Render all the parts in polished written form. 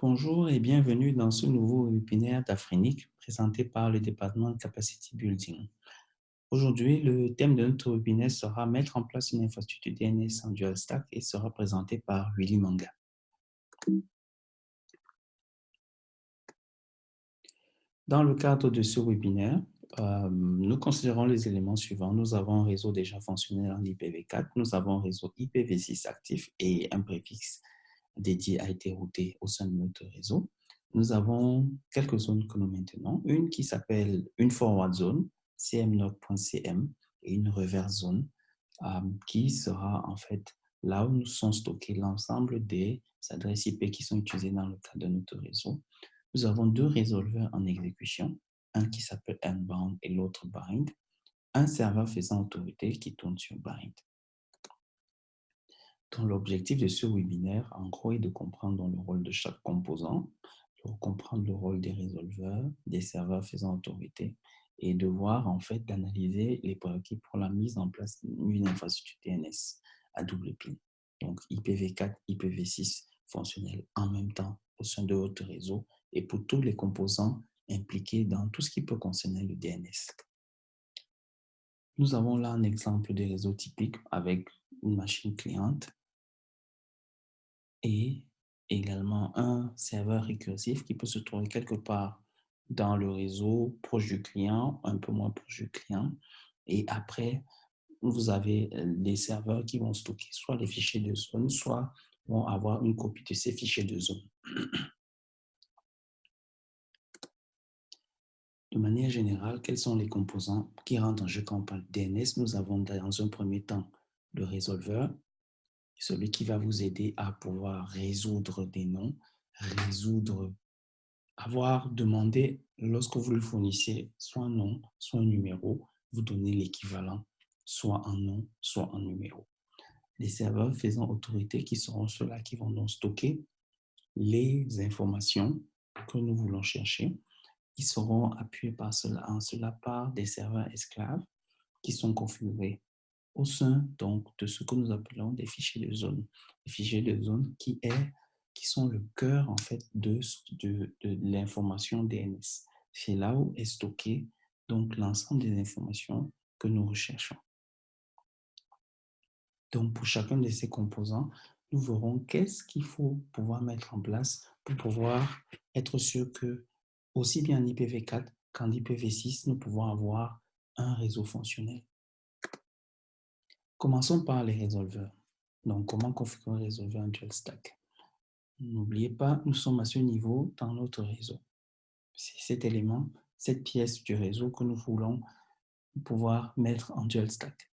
Bonjour et bienvenue dans ce nouveau webinaire d'Afrenic présenté par le département Capacity Building. Aujourd'hui, le thème de notre webinaire sera mettre en place une infrastructure DNS en dual stack et sera présenté par Willy Manga. Dans le cadre de ce webinaire, nous considérons les éléments suivants. Nous avons un réseau déjà fonctionnel en IPv4, nous avons un réseau IPv6 actif et un préfixe dédié a été routé au sein de notre réseau. Nous avons quelques zones que nous maintenons. Une qui s'appelle une forward zone, cmnoc.cm, et une reverse zone qui sera en fait là où nous sont stockés l'ensemble des adresses IP qui sont utilisées dans le cadre de notre réseau. Nous avons deux résolveurs en exécution, un qui s'appelle Unbound et l'autre Bind, un serveur faisant autorité qui tourne sur Bind. Donc, l'objectif de ce webinaire, en gros, est de comprendre le rôle de chaque composant, de comprendre le rôle des résolveurs, des serveurs faisant autorité, et de voir, en fait, d'analyser les prérequis pour la mise en place d'une infrastructure DNS à double pin. Donc, IPv4, IPv6 fonctionnels en même temps au sein de votre réseau et pour tous les composants impliqués dans tout ce qui peut concerner le DNS. Nous avons là un exemple de réseau typique avec une machine cliente et également un serveur récursif qui peut se trouver quelque part dans le réseau proche du client, un peu moins proche du client. Et après, vous avez les serveurs qui vont stocker soit les fichiers de zone, soit vont avoir une copie de ces fichiers de zone. De manière générale, quels sont les composants qui rentrent en jeu quand on parle de DNS? Nous avons dans un premier temps le résolveur, celui qui va vous aider à pouvoir résoudre des noms, avoir demandé, lorsque vous le fournissez, soit un nom, soit un numéro, vous donnez l'équivalent, soit en nom, soit en numéro. Les serveurs faisant autorité qui seront ceux-là qui vont donc stocker les informations que nous voulons chercher. Ils seront appuyés par cela par des serveurs esclaves qui sont configurés au sein donc de ce que nous appelons des fichiers de zone. Les fichiers de zone qui sont le cœur en fait de l'information DNS. C'est là où est stocké donc l'ensemble des informations que nous recherchons. Donc pour chacun de ces composants, nous verrons qu'est-ce qu'il faut pouvoir mettre en place pour pouvoir être sûr que aussi bien en IPv4 qu'en IPv6, nous pouvons avoir un réseau fonctionnel. Commençons par les résolveurs. Donc, comment configurer un résolveur en dual stack? N'oubliez pas, nous sommes à ce niveau dans notre réseau. C'est cet élément, cette pièce du réseau que nous voulons pouvoir mettre en dual stack.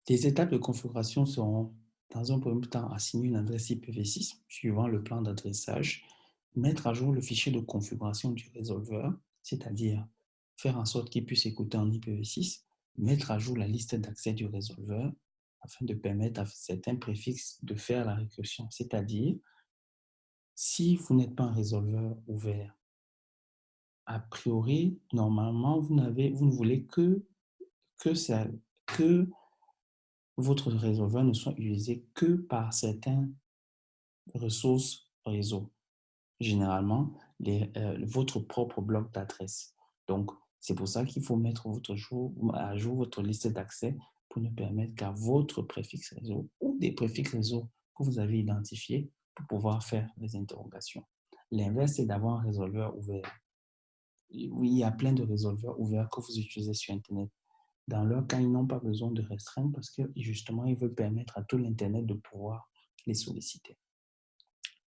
Les étapes de configuration seront, dans un premier temps, assigner une adresse IPv6 suivant le plan d'adressage, mettre à jour le fichier de configuration du résolveur, c'est-à-dire faire en sorte qu'il puisse écouter en IPv6, mettre à jour la liste d'accès du résolveur afin de permettre à certains préfixes de faire la récursion. C'est-à-dire, si vous n'êtes pas un résolveur ouvert, a priori, normalement, vous ne voulez que votre résolveur ne soit utilisé que par certaines ressources réseau. Généralement, votre propre bloc d'adresse. Donc, c'est pour ça qu'il faut mettre à jour votre liste d'accès pour ne permettre qu'à votre préfixe réseau ou des préfixes réseau que vous avez identifiés pour pouvoir faire les interrogations. L'inverse, c'est d'avoir un résolveur ouvert. Oui, il y a plein de résolveurs ouverts que vous utilisez sur Internet. Dans leur cas, ils n'ont pas besoin de restreindre parce que justement, ils veulent permettre à tout l'Internet de pouvoir les solliciter.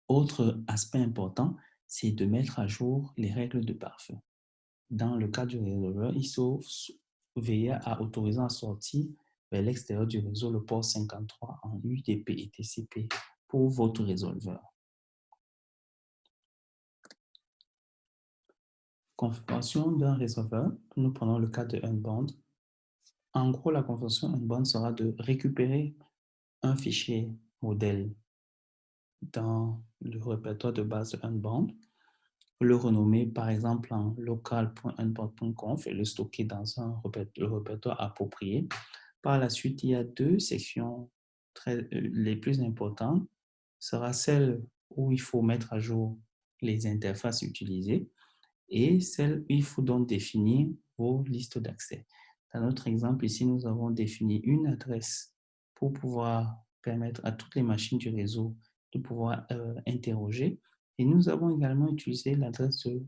Autre aspect important, c'est de mettre à jour les règles de pare-feu. Dans le cas du résolveur, il faut veiller à autoriser en sortie vers l'extérieur du réseau le port 53 en UDP et TCP pour votre résolveur. Configuration d'un résolveur, nous prenons le cas de Unbound. En gros, la configuration Unbound sera de récupérer un fichier modèle dans le répertoire de base de Unbound, le renommer par exemple en local.unbound.conf et le stocker dans le répertoire approprié. Par la suite, il y a deux sections les plus importantes sera celle où il faut mettre à jour les interfaces utilisées et celle où il faut donc définir vos listes d'accès. Dans notre exemple ici, nous avons défini une adresse pour pouvoir permettre à toutes les machines du réseau de pouvoir interroger. Et nous avons également utilisé l'adresse de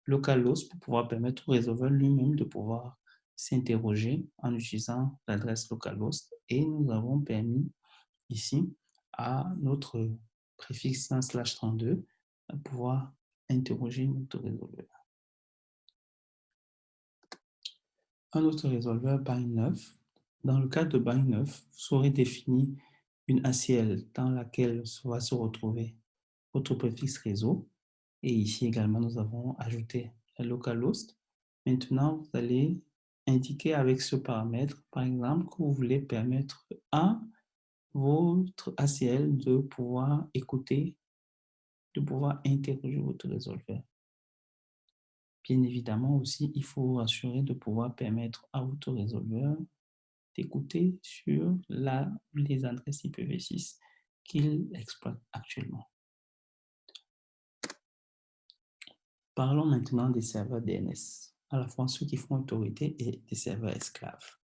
localhost pour pouvoir permettre au résolveur lui-même de pouvoir s'interroger en utilisant l'adresse localhost. Et nous avons permis ici à notre préfixe 100/32 de pouvoir interroger notre résolveur. Un autre résolveur bind9. Dans le cas de bind9, vous aurez défini une ACL dans laquelle va se retrouver votre préfixe réseau. Et ici également, nous avons ajouté la localhost. Maintenant, vous allez indiquer avec ce paramètre, par exemple, que vous voulez permettre à votre ACL de pouvoir écouter, de pouvoir interroger votre résolveur. Bien évidemment aussi, il faut vous assurer de pouvoir permettre à votre résolveur d'écouter sur les adresses IPv6 qu'il exploite actuellement. Parlons maintenant des serveurs DNS, à la fois ceux qui font autorité et des serveurs esclaves.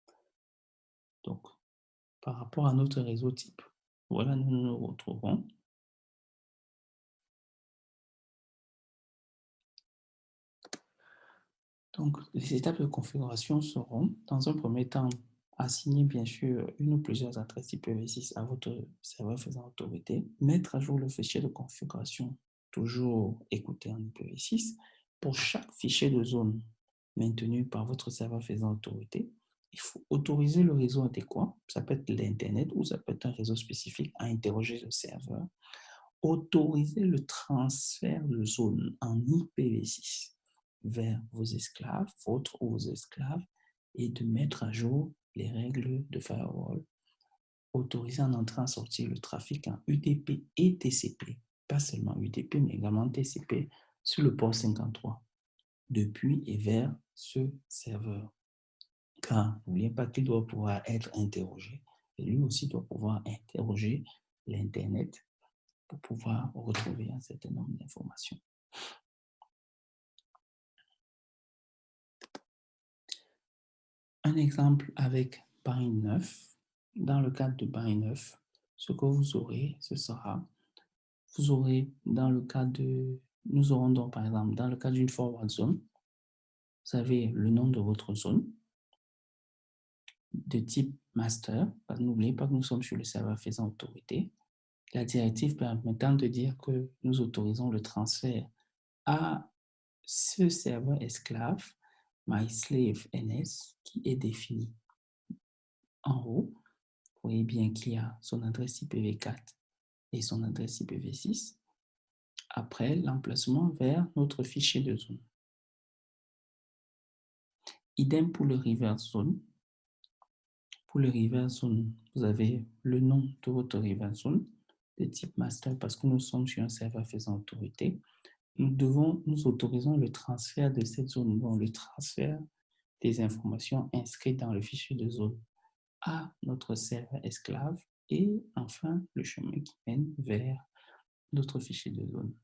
Donc, par rapport à notre réseau type, voilà, nous nous retrouvons. Donc, les étapes de configuration seront, dans un premier temps, assigner bien sûr une ou plusieurs adresses IPv6 à votre serveur faisant autorité, mettre à jour le fichier de configuration, toujours écouté en IPv6. Pour chaque fichier de zone maintenu par votre serveur faisant autorité, il faut autoriser le réseau adéquat, ça peut être l'Internet ou ça peut être un réseau spécifique à interroger le serveur, autoriser le transfert de zone en IPv6 vers vos esclaves, votre ou vos esclaves, et de mettre à jour les règles de firewall, autoriser en entrant en sortir le trafic en UDP et TCP, pas seulement UDP, mais également TCP sur le port 53, depuis et vers ce serveur. Car n'oubliez pas qu'il doit pouvoir être interrogé, et lui aussi doit pouvoir interroger l'Internet pour pouvoir retrouver un certain nombre d'informations. Un exemple avec bind9. Dans le cadre de bind9, ce que vous aurez, ce sera, vous aurez dans le cas de, nous aurons donc par exemple, dans le cas d'une forward zone, vous avez le nom de votre zone de type master. N'oubliez pas que nous sommes sur le serveur faisant autorité. La directive permettant de dire que nous autorisons le transfert à ce serveur esclave mySlaveNS qui est défini en haut. Vous voyez bien qu'il y a son adresse IPv4 et son adresse IPv6. Après, l'emplacement vers notre fichier de zone. Idem pour le reverse zone. Pour le reverse zone, vous avez le nom de votre reverse zone de type master parce que nous sommes sur un serveur faisant autorité. Nous autorisons le transfert de cette zone, donc le transfert des informations inscrites dans le fichier de zone à notre serveur esclave et enfin le chemin qui mène vers notre fichier de zone.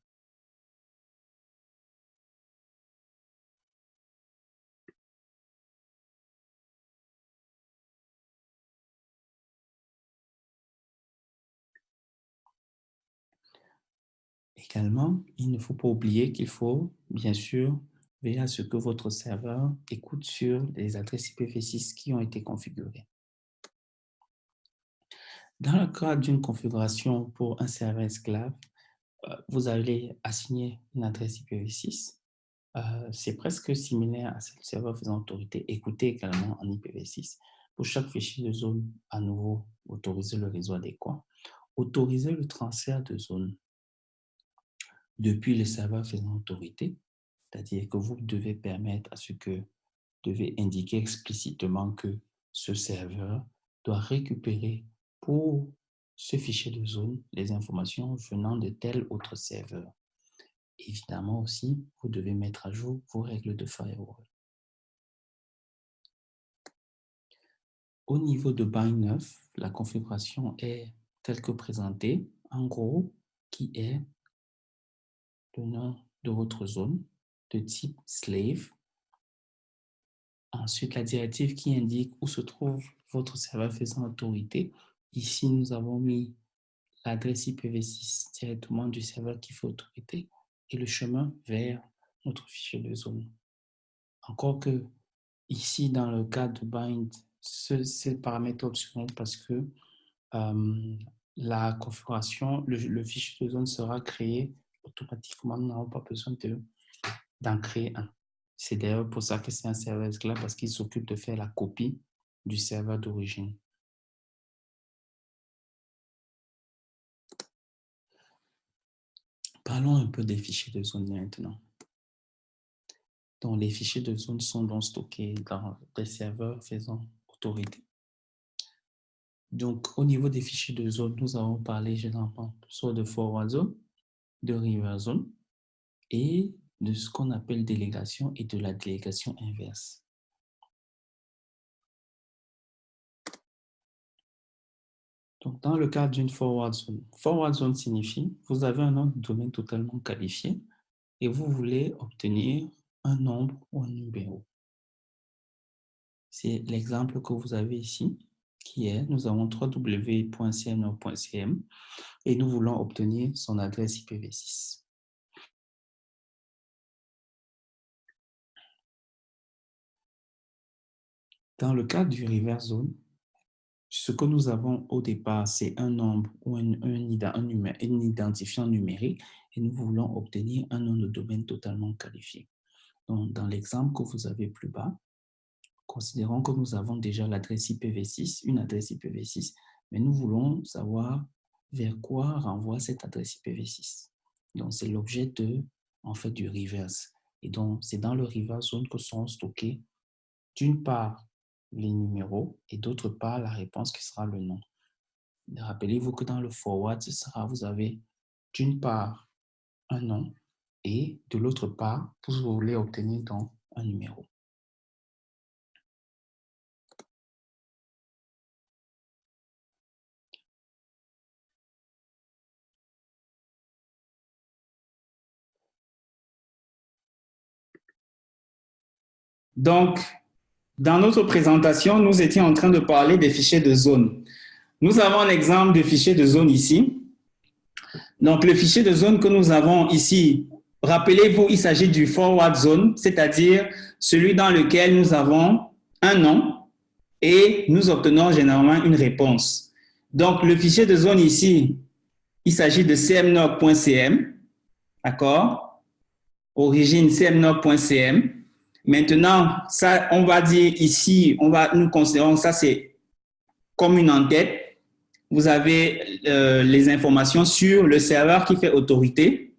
Également, il ne faut pas oublier qu'il faut, bien sûr, veiller à ce que votre serveur écoute sur les adresses IPv6 qui ont été configurées. Dans le cadre d'une configuration pour un serveur esclave, vous allez assigner une adresse IPv6. C'est presque similaire à ce serveur faisant autorité. Écoutez également en IPv6. Pour chaque fichier de zone, à nouveau, autorisez le réseau adéquat. Autorisez le transfert de zone depuis le serveur faisant autorité, c'est-à-dire que vous devez permettre à ce que, devez indiquer explicitement que ce serveur doit récupérer pour ce fichier de zone les informations venant de tel autre serveur. Évidemment aussi, vous devez mettre à jour vos règles de firewall. Au niveau de bind 9, la configuration est telle que présentée. En gros, qui est le nom de votre zone de type slave. Ensuite, la directive qui indique où se trouve votre serveur faisant autorité. Ici, nous avons mis l'adresse IPv6 directement du serveur qui fait autorité et le chemin vers notre fichier de zone. Encore que ici, dans le cas de bind, ce paramètre optionnel parce que la configuration, le fichier de zone sera créé automatiquement. Nous n'avons pas besoin d'en créer un. C'est d'ailleurs pour ça que c'est un serveur esclave parce qu'il s'occupe de faire la copie du serveur d'origine. Parlons un peu des fichiers de zone maintenant. Donc, les fichiers de zone sont donc stockés dans des serveurs faisant autorité. Donc, au niveau des fichiers de zone, nous avons parlé généralement soit de forward zone, de reverse zone et de ce qu'on appelle délégation et de la délégation inverse. Donc, dans le cas d'une forward zone signifie que vous avez un nom de domaine totalement qualifié et vous voulez obtenir un nombre ou un numéro. C'est l'exemple que vous avez ici, qui est, nous avons www.cm9.cm et nous voulons obtenir son adresse IPv6. Dans le cas du reverse zone, ce que nous avons au départ, c'est un nombre ou un identifiant numérique et nous voulons obtenir un nom de domaine totalement qualifié. Donc, dans l'exemple que vous avez plus bas, considérons que nous avons déjà l'adresse IPv6, une adresse IPv6, mais nous voulons savoir vers quoi renvoie cette adresse IPv6. Donc, c'est l'objet du reverse. Et donc, c'est dans le reverse zone que seront stockés, d'une part, les numéros et d'autre part, la réponse qui sera le nom. Rappelez-vous que dans le forward, vous avez d'une part un nom et de l'autre part, vous voulez obtenir donc un numéro. Donc, dans notre présentation, nous étions en train de parler des fichiers de zone. Nous avons un exemple de fichier de zone ici. Donc, le fichier de zone que nous avons ici, rappelez-vous, il s'agit du forward zone, c'est-à-dire celui dans lequel nous avons un nom et nous obtenons généralement une réponse. Donc, le fichier de zone ici, il s'agit de cmnoc.cm, d'accord? Origine cmnoc.cm. Maintenant, ça, on va dire ici, nous considérons ça, c'est comme une en-tête. Vous avez les informations sur le serveur qui fait autorité.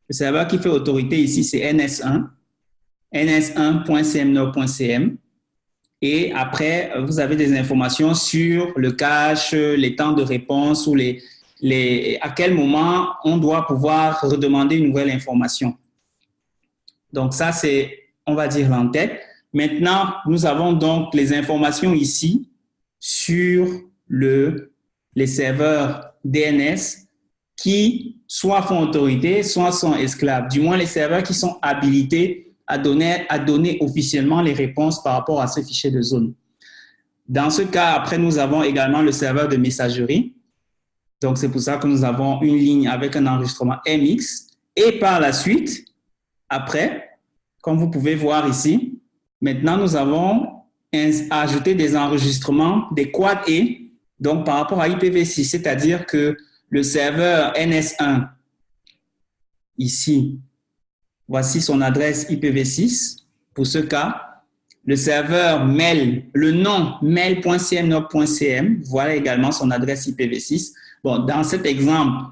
Le serveur qui fait autorité ici, c'est ns1, ns1.cmnoc.cm. Et après, vous avez des informations sur le cache, les temps de réponse ou à quel moment on doit pouvoir redemander une nouvelle information. Donc ça, c'est, on va dire, l'en-tête. Maintenant, nous avons donc les informations ici sur les serveurs DNS qui soit font autorité, soit sont esclaves. Du moins, les serveurs qui sont habilités à donner officiellement les réponses par rapport à ce fichier de zone. Dans ce cas, après, nous avons également le serveur de messagerie. Donc, c'est pour ça que nous avons une ligne avec un enregistrement MX. Et par la suite, après, comme vous pouvez voir ici, maintenant, nous avons ajouté des enregistrements, des quad E, donc par rapport à IPv6, c'est-à-dire que le serveur NS1, ici, voici son adresse IPv6 pour ce cas. Le serveur mail, le nom mail.cmnoc.cm, voilà également son adresse IPv6. Bon, dans cet exemple,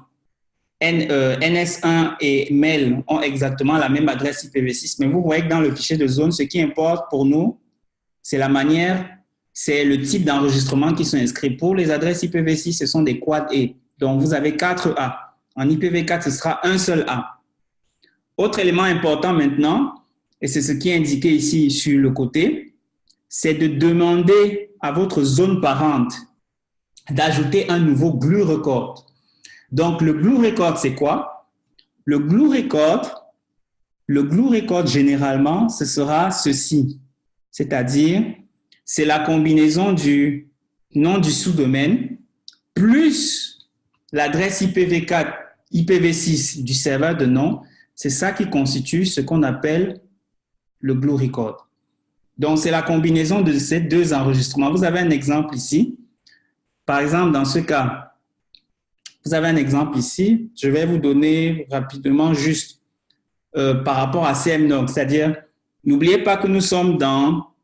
NS1 et mail ont exactement la même adresse IPv6, mais vous voyez que dans le fichier de zone, ce qui importe pour nous, c'est la manière, c'est le type d'enregistrement qui sont inscrits. Pour les adresses IPv6, ce sont des quad E. Donc, vous avez 4 A. En IPv4, ce sera un seul A. Autre élément important maintenant, et c'est ce qui est indiqué ici sur le côté, c'est de demander à votre zone parente d'ajouter un nouveau glue record. Donc, le glue record, c'est quoi? Le glue record, généralement, ce sera ceci. C'est-à-dire, c'est la combinaison du nom du sous-domaine plus l'adresse IPv4, IPv6 du serveur de nom. C'est ça qui constitue ce qu'on appelle le glue record. Donc, c'est la combinaison de ces deux enregistrements. Vous avez un exemple ici. Par exemple, dans ce cas, vous avez un exemple ici. Je vais vous donner rapidement juste par rapport à CMNOG. C'est-à-dire, n'oubliez pas que nous sommes dans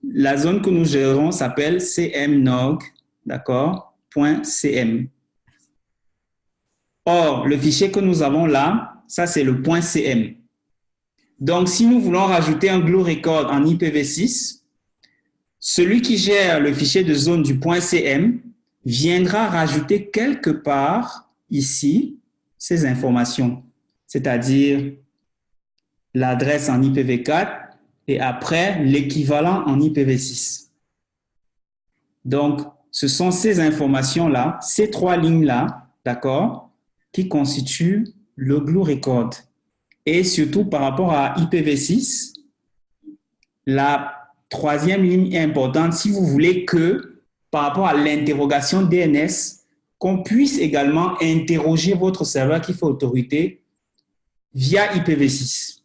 la zone que nous gérons s'appelle CMNOG, d'accord, .cm. Or, le fichier que nous avons là, ça c'est le .cm. Donc, si nous voulons rajouter un glue record en IPv6, celui qui gère le fichier de zone du .cm viendra rajouter quelque part ici ces informations, c'est-à-dire l'adresse en IPv4 et après l'équivalent en IPv6. Donc, ce sont ces informations-là, ces trois lignes-là, d'accord, qui constituent le glue record. Et surtout par rapport à IPv6, la troisième ligne est importante si vous voulez que, par rapport à l'interrogation DNS, qu'on puisse également interroger votre serveur qui fait autorité via IPv6.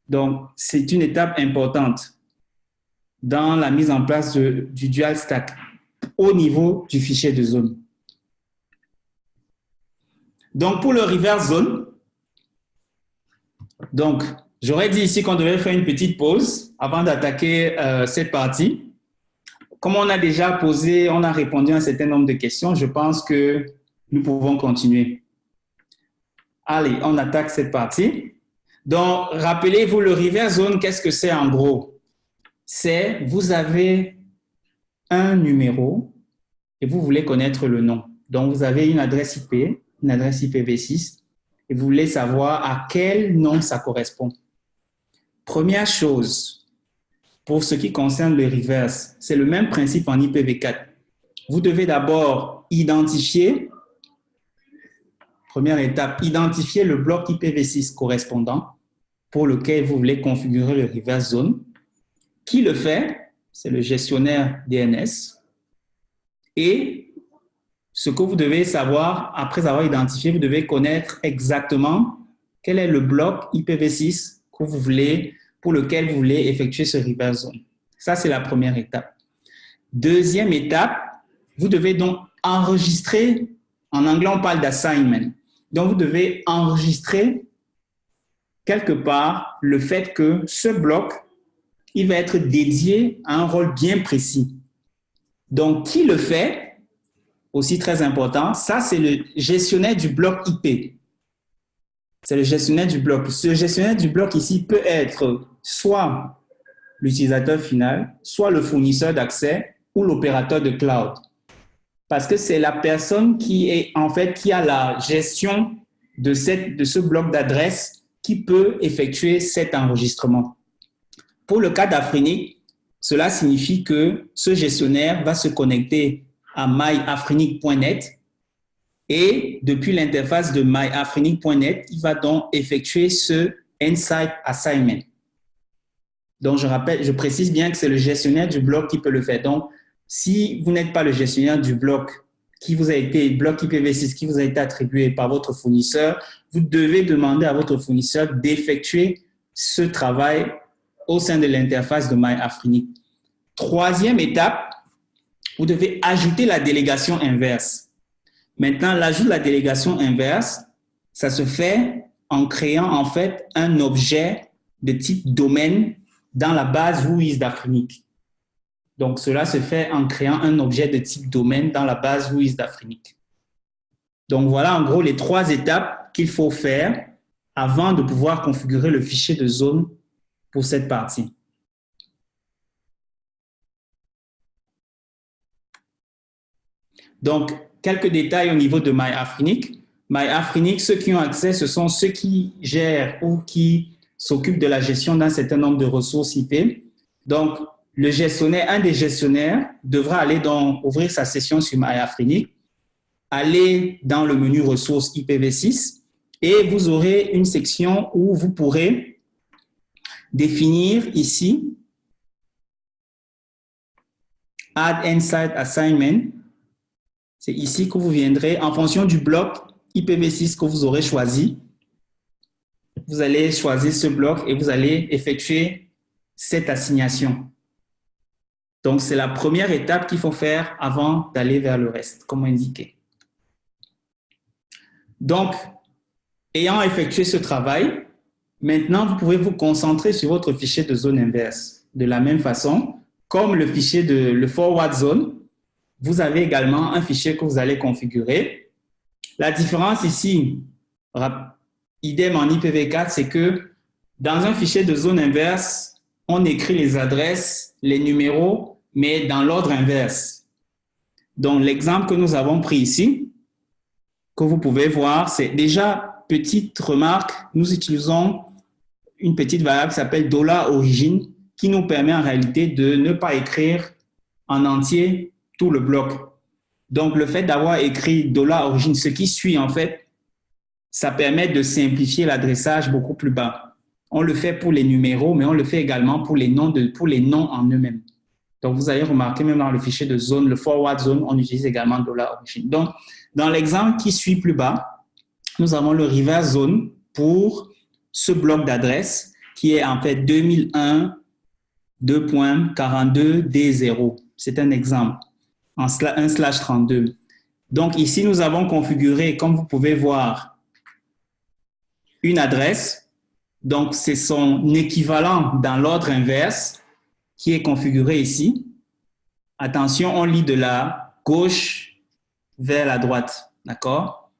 Donc, c'est une étape importante dans la mise en place du dual stack au niveau du fichier de zone. Donc, pour le reverse zone, donc, j'aurais dit ici qu'on devait faire une petite pause avant d'attaquer cette partie. Comme on a déjà posé, on a répondu à un certain nombre de questions, je pense que nous pouvons continuer. Allez, on attaque cette partie. Donc, rappelez-vous, le reverse zone, qu'est-ce que c'est en gros? C'est, vous avez un numéro et vous voulez connaître le nom. Donc, vous avez une adresse IP, une adresse IPv6, et vous voulez savoir à quel nom ça correspond. Première chose, pour ce qui concerne le reverse, c'est le même principe en IPv4. Vous devez d'abord identifier, première étape, identifier le bloc IPv6 correspondant pour lequel vous voulez configurer le reverse zone. Qui le fait? C'est le gestionnaire DNS. Et ce que vous devez savoir, après avoir identifié, vous devez connaître exactement quel est le bloc IPv6 que vous voulez, pour lequel vous voulez effectuer ce reverse zone. Ça, c'est la première étape. Deuxième étape, vous devez donc enregistrer, en anglais on parle d'assignment, donc vous devez enregistrer quelque part le fait que ce bloc, il va être dédié à un rôle bien précis. Donc, qui le fait? Aussi très important, ça c'est le gestionnaire du bloc IP. C'est le gestionnaire du bloc. Ce gestionnaire du bloc ici peut être soit l'utilisateur final, soit le fournisseur d'accès ou l'opérateur de cloud. Parce que c'est la personne qui est en fait qui a la gestion de ce bloc d'adresse qui peut effectuer cet enregistrement. Pour le cas d'Afrenic, cela signifie que ce gestionnaire va se connecter à myafrenic.net et depuis l'interface de myafrenic.net, il va donc effectuer ce Insight Assignment. Donc, je précise bien que c'est le gestionnaire du bloc qui peut le faire. Donc, si vous n'êtes pas le gestionnaire du bloc qui vous a été, bloc IPv6 qui vous a été attribué par votre fournisseur, vous devez demander à votre fournisseur d'effectuer ce travail au sein de l'interface de myafrenic. Troisième étape, vous devez ajouter la délégation inverse. Maintenant, l'ajout de la délégation inverse, ça se fait en créant en fait un objet de type domaine dans la base WHOIS d'Afrenic. Donc, cela se fait en créant un objet de type domaine dans la base WHOIS d'Afrenic. Donc, voilà en gros les trois étapes qu'il faut faire avant de pouvoir configurer le fichier de zone pour cette partie. Donc, quelques détails au niveau de myafrenic. myafrenic, ceux qui ont accès, ce sont ceux qui gèrent ou qui s'occupent de la gestion d'un certain nombre de ressources IP. Donc, le gestionnaire, un des gestionnaires devra aller ouvrir sa session sur MyAfrinik, aller dans le menu ressources IPv6 et vous aurez une section où vous pourrez définir ici Add Insight Assignment. C'est ici que vous viendrez en fonction du bloc IPv6 que vous aurez choisi. Vous allez choisir ce bloc et vous allez effectuer cette assignation. Donc, c'est la première étape qu'il faut faire avant d'aller vers le reste, comme indiqué. Donc, ayant effectué ce travail, maintenant, vous pouvez vous concentrer sur votre fichier de zone inverse. De la même façon, comme le fichier de le forward zone, vous avez également un fichier que vous allez configurer. La différence ici, idem en IPv4, c'est que dans un fichier de zone inverse, on écrit les adresses, les numéros, mais dans l'ordre inverse. Donc, l'exemple que nous avons pris ici, que vous pouvez voir, c'est déjà, petite remarque, nous utilisons une petite variable qui s'appelle $origin, qui nous permet en réalité de ne pas écrire en entier tout le bloc. Donc, le fait d'avoir écrit $origin, ce qui suit en fait, ça permet de simplifier l'adressage beaucoup plus bas. On le fait pour les numéros, mais on le fait également pour les noms en eux-mêmes. Donc, vous allez remarquer, même dans le fichier de zone, le forward zone, on utilise également $origin. Donc, dans l'exemple qui suit plus bas, nous avons le reverse zone pour ce bloc d'adresse qui est en fait 2001 2.42D0. C'est un exemple en /32. Donc, ici, nous avons configuré, comme vous pouvez voir, une adresse. Donc, c'est son équivalent dans l'ordre inverse qui est configuré ici. Attention, on lit de la gauche vers la droite. D'accord?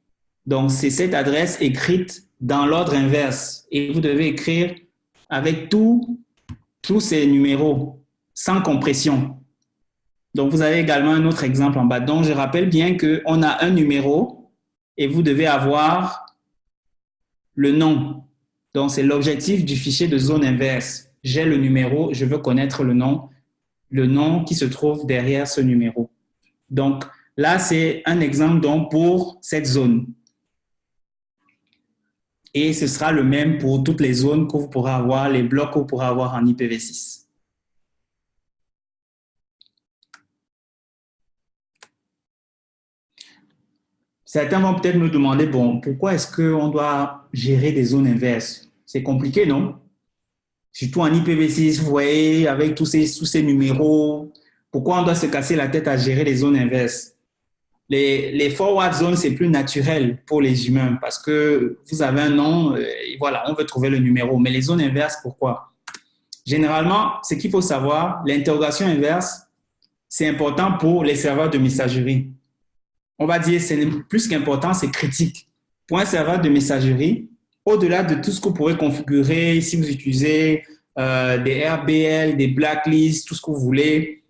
Donc, c'est cette adresse écrite dans l'ordre inverse. Et vous devez écrire avec tous ces numéros, sans compression. Donc, vous avez également un autre exemple en bas. Donc, je rappelle bien qu'on a un numéro et vous devez avoir le nom. Donc, c'est l'objectif du fichier de zone inverse. J'ai le numéro, je veux connaître le nom qui se trouve derrière ce numéro. Donc, là, c'est un exemple donc, pour cette zone. Et ce sera le même pour toutes les zones que vous pourrez avoir, les blocs que vous pourrez avoir en IPv6. Certains vont peut-être me demander, bon, pourquoi est-ce qu'on doit gérer des zones inverses? C'est compliqué, non? Surtout en IPv6, vous voyez, avec tous ces numéros, pourquoi on doit se casser la tête à gérer les zones inverses? Les forward zones, c'est plus naturel pour les humains parce que vous avez un nom, et voilà, on veut trouver le numéro. Mais les zones inverses, pourquoi? Généralement, ce qu'il faut savoir, l'interrogation inverse, c'est important pour les serveurs de messagerie. On va dire, c'est plus qu'important, c'est critique. Pour un serveur de messagerie, au-delà de tout ce que vous pourrez configurer, si vous utilisez des RBL, des blacklists, tout ce que vous voulez,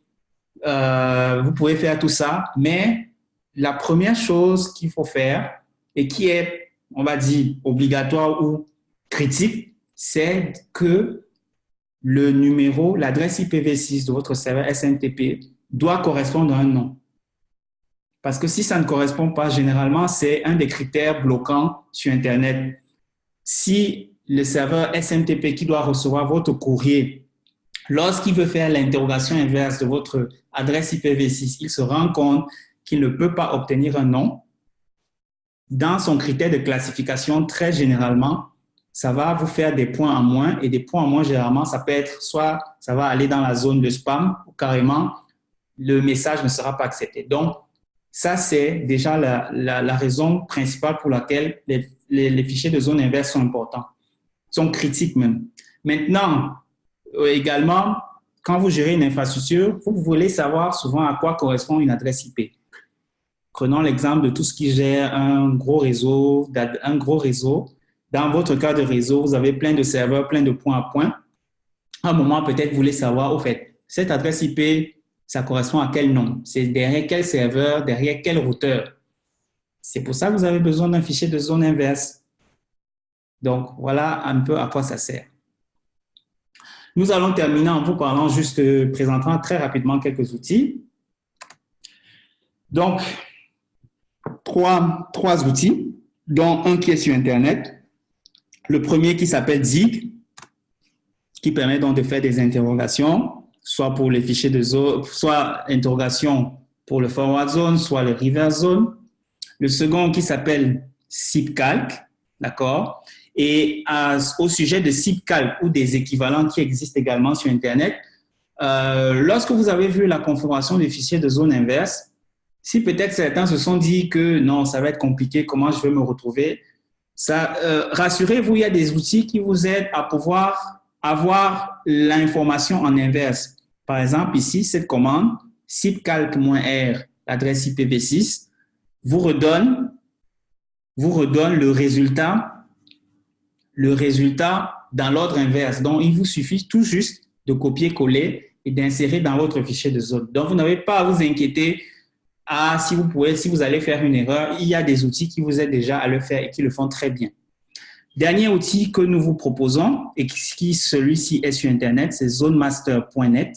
vous pouvez faire tout ça, mais la première chose qu'il faut faire et qui est, on va dire, obligatoire ou critique, c'est que le numéro, l'adresse IPv6 de votre serveur SMTP doit correspondre à un nom. Parce que si ça ne correspond pas, généralement, c'est un des critères bloquants sur Internet. Si le serveur SMTP qui doit recevoir votre courrier, lorsqu'il veut faire l'interrogation inverse de votre adresse IPv6, il se rend compte qu'il ne peut pas obtenir un nom, dans son critère de classification, très généralement, ça va vous faire des points en moins. Et des points en moins, généralement, ça peut être soit ça va aller dans la zone de spam ou carrément, le message ne sera pas accepté. Donc, ça, c'est déjà la raison principale pour laquelle les fichiers de zone inverse sont importants, sont critiques même. Maintenant, également, quand vous gérez une infrastructure, vous voulez savoir souvent à quoi correspond une adresse IP. Prenons l'exemple de tout ce qui gère un gros réseau. Dans votre cas de réseau, vous avez plein de serveurs, plein de points à points. À un moment, peut-être, vous voulez savoir, au fait, cette adresse IP, ça correspond à quel nom? C'est derrière quel serveur, derrière quel routeur? C'est pour ça que vous avez besoin d'un fichier de zone inverse. Donc, voilà un peu à quoi ça sert. Nous allons terminer en vous parlant juste, présentant très rapidement quelques outils. Donc, trois outils, dont un qui est sur Internet. Le premier qui s'appelle Zig, qui permet donc de faire des interrogations, soit pour les fichiers de zone, soit interrogation pour le forward zone, soit le reverse zone. Le second qui s'appelle SIPCalc, d'accord? Et au sujet de SIPCalc ou des équivalents qui existent également sur Internet, lorsque vous avez vu la configuration des fichiers de zone inverse, si peut-être certains se sont dit que non, ça va être compliqué, comment je vais me retrouver, rassurez-vous, il y a des outils qui vous aident à pouvoir avoir l'information en inverse. Par exemple, ici, cette commande, sipcalc-r, l'adresse IPv6, vous redonne le résultat dans l'ordre inverse. Donc, il vous suffit tout juste de copier-coller et d'insérer dans votre fichier de zone. Donc, vous n'avez pas à vous inquiéter. Si vous allez faire une erreur, il y a des outils qui vous aident déjà à le faire et qui le font très bien. Dernier outil que nous vous proposons, et qui celui-ci est sur Internet, c'est zonemaster.net.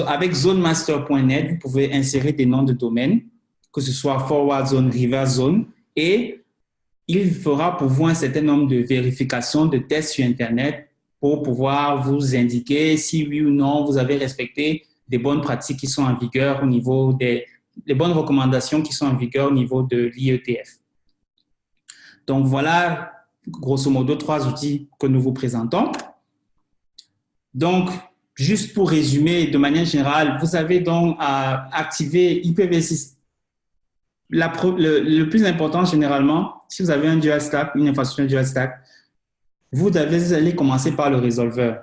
Avec zonemaster.net, vous pouvez insérer des noms de domaine, que ce soit forward zone, reverse zone, et il fera pour vous un certain nombre de vérifications, de tests sur Internet pour pouvoir vous indiquer si oui ou non vous avez respecté des bonnes pratiques qui sont en vigueur au niveau des bonnes recommandations qui sont en vigueur au niveau de l'IETF. Donc voilà, grosso modo, 3 outils que nous vous présentons. Donc, juste pour résumer, de manière générale, vous avez donc à activer IPv6. Le plus important, généralement, si vous avez un dual stack, une infrastructure dual stack, vous allez commencer par le résolveur.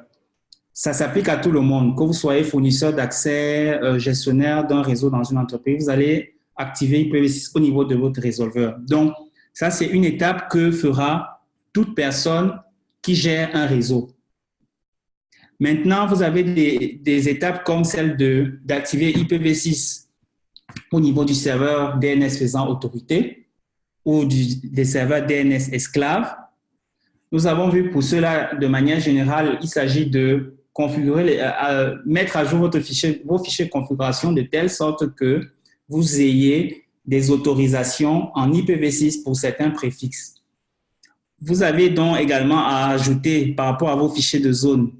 Ça s'applique à tout le monde. Que vous soyez fournisseur d'accès, gestionnaire d'un réseau dans une entreprise, vous allez activer IPv6 au niveau de votre résolveur. Donc, ça, c'est une étape que fera toute personne qui gère un réseau. Maintenant, vous avez des étapes comme celle d'activer IPv6 au niveau du serveur DNS faisant autorité ou des serveurs DNS esclaves. Nous avons vu pour cela, de manière générale, il s'agit de configurer, mettre à jour vos fichiers de configuration de telle sorte que vous ayez des autorisations en IPv6 pour certains préfixes. Vous avez donc également à ajouter par rapport à vos fichiers de zone,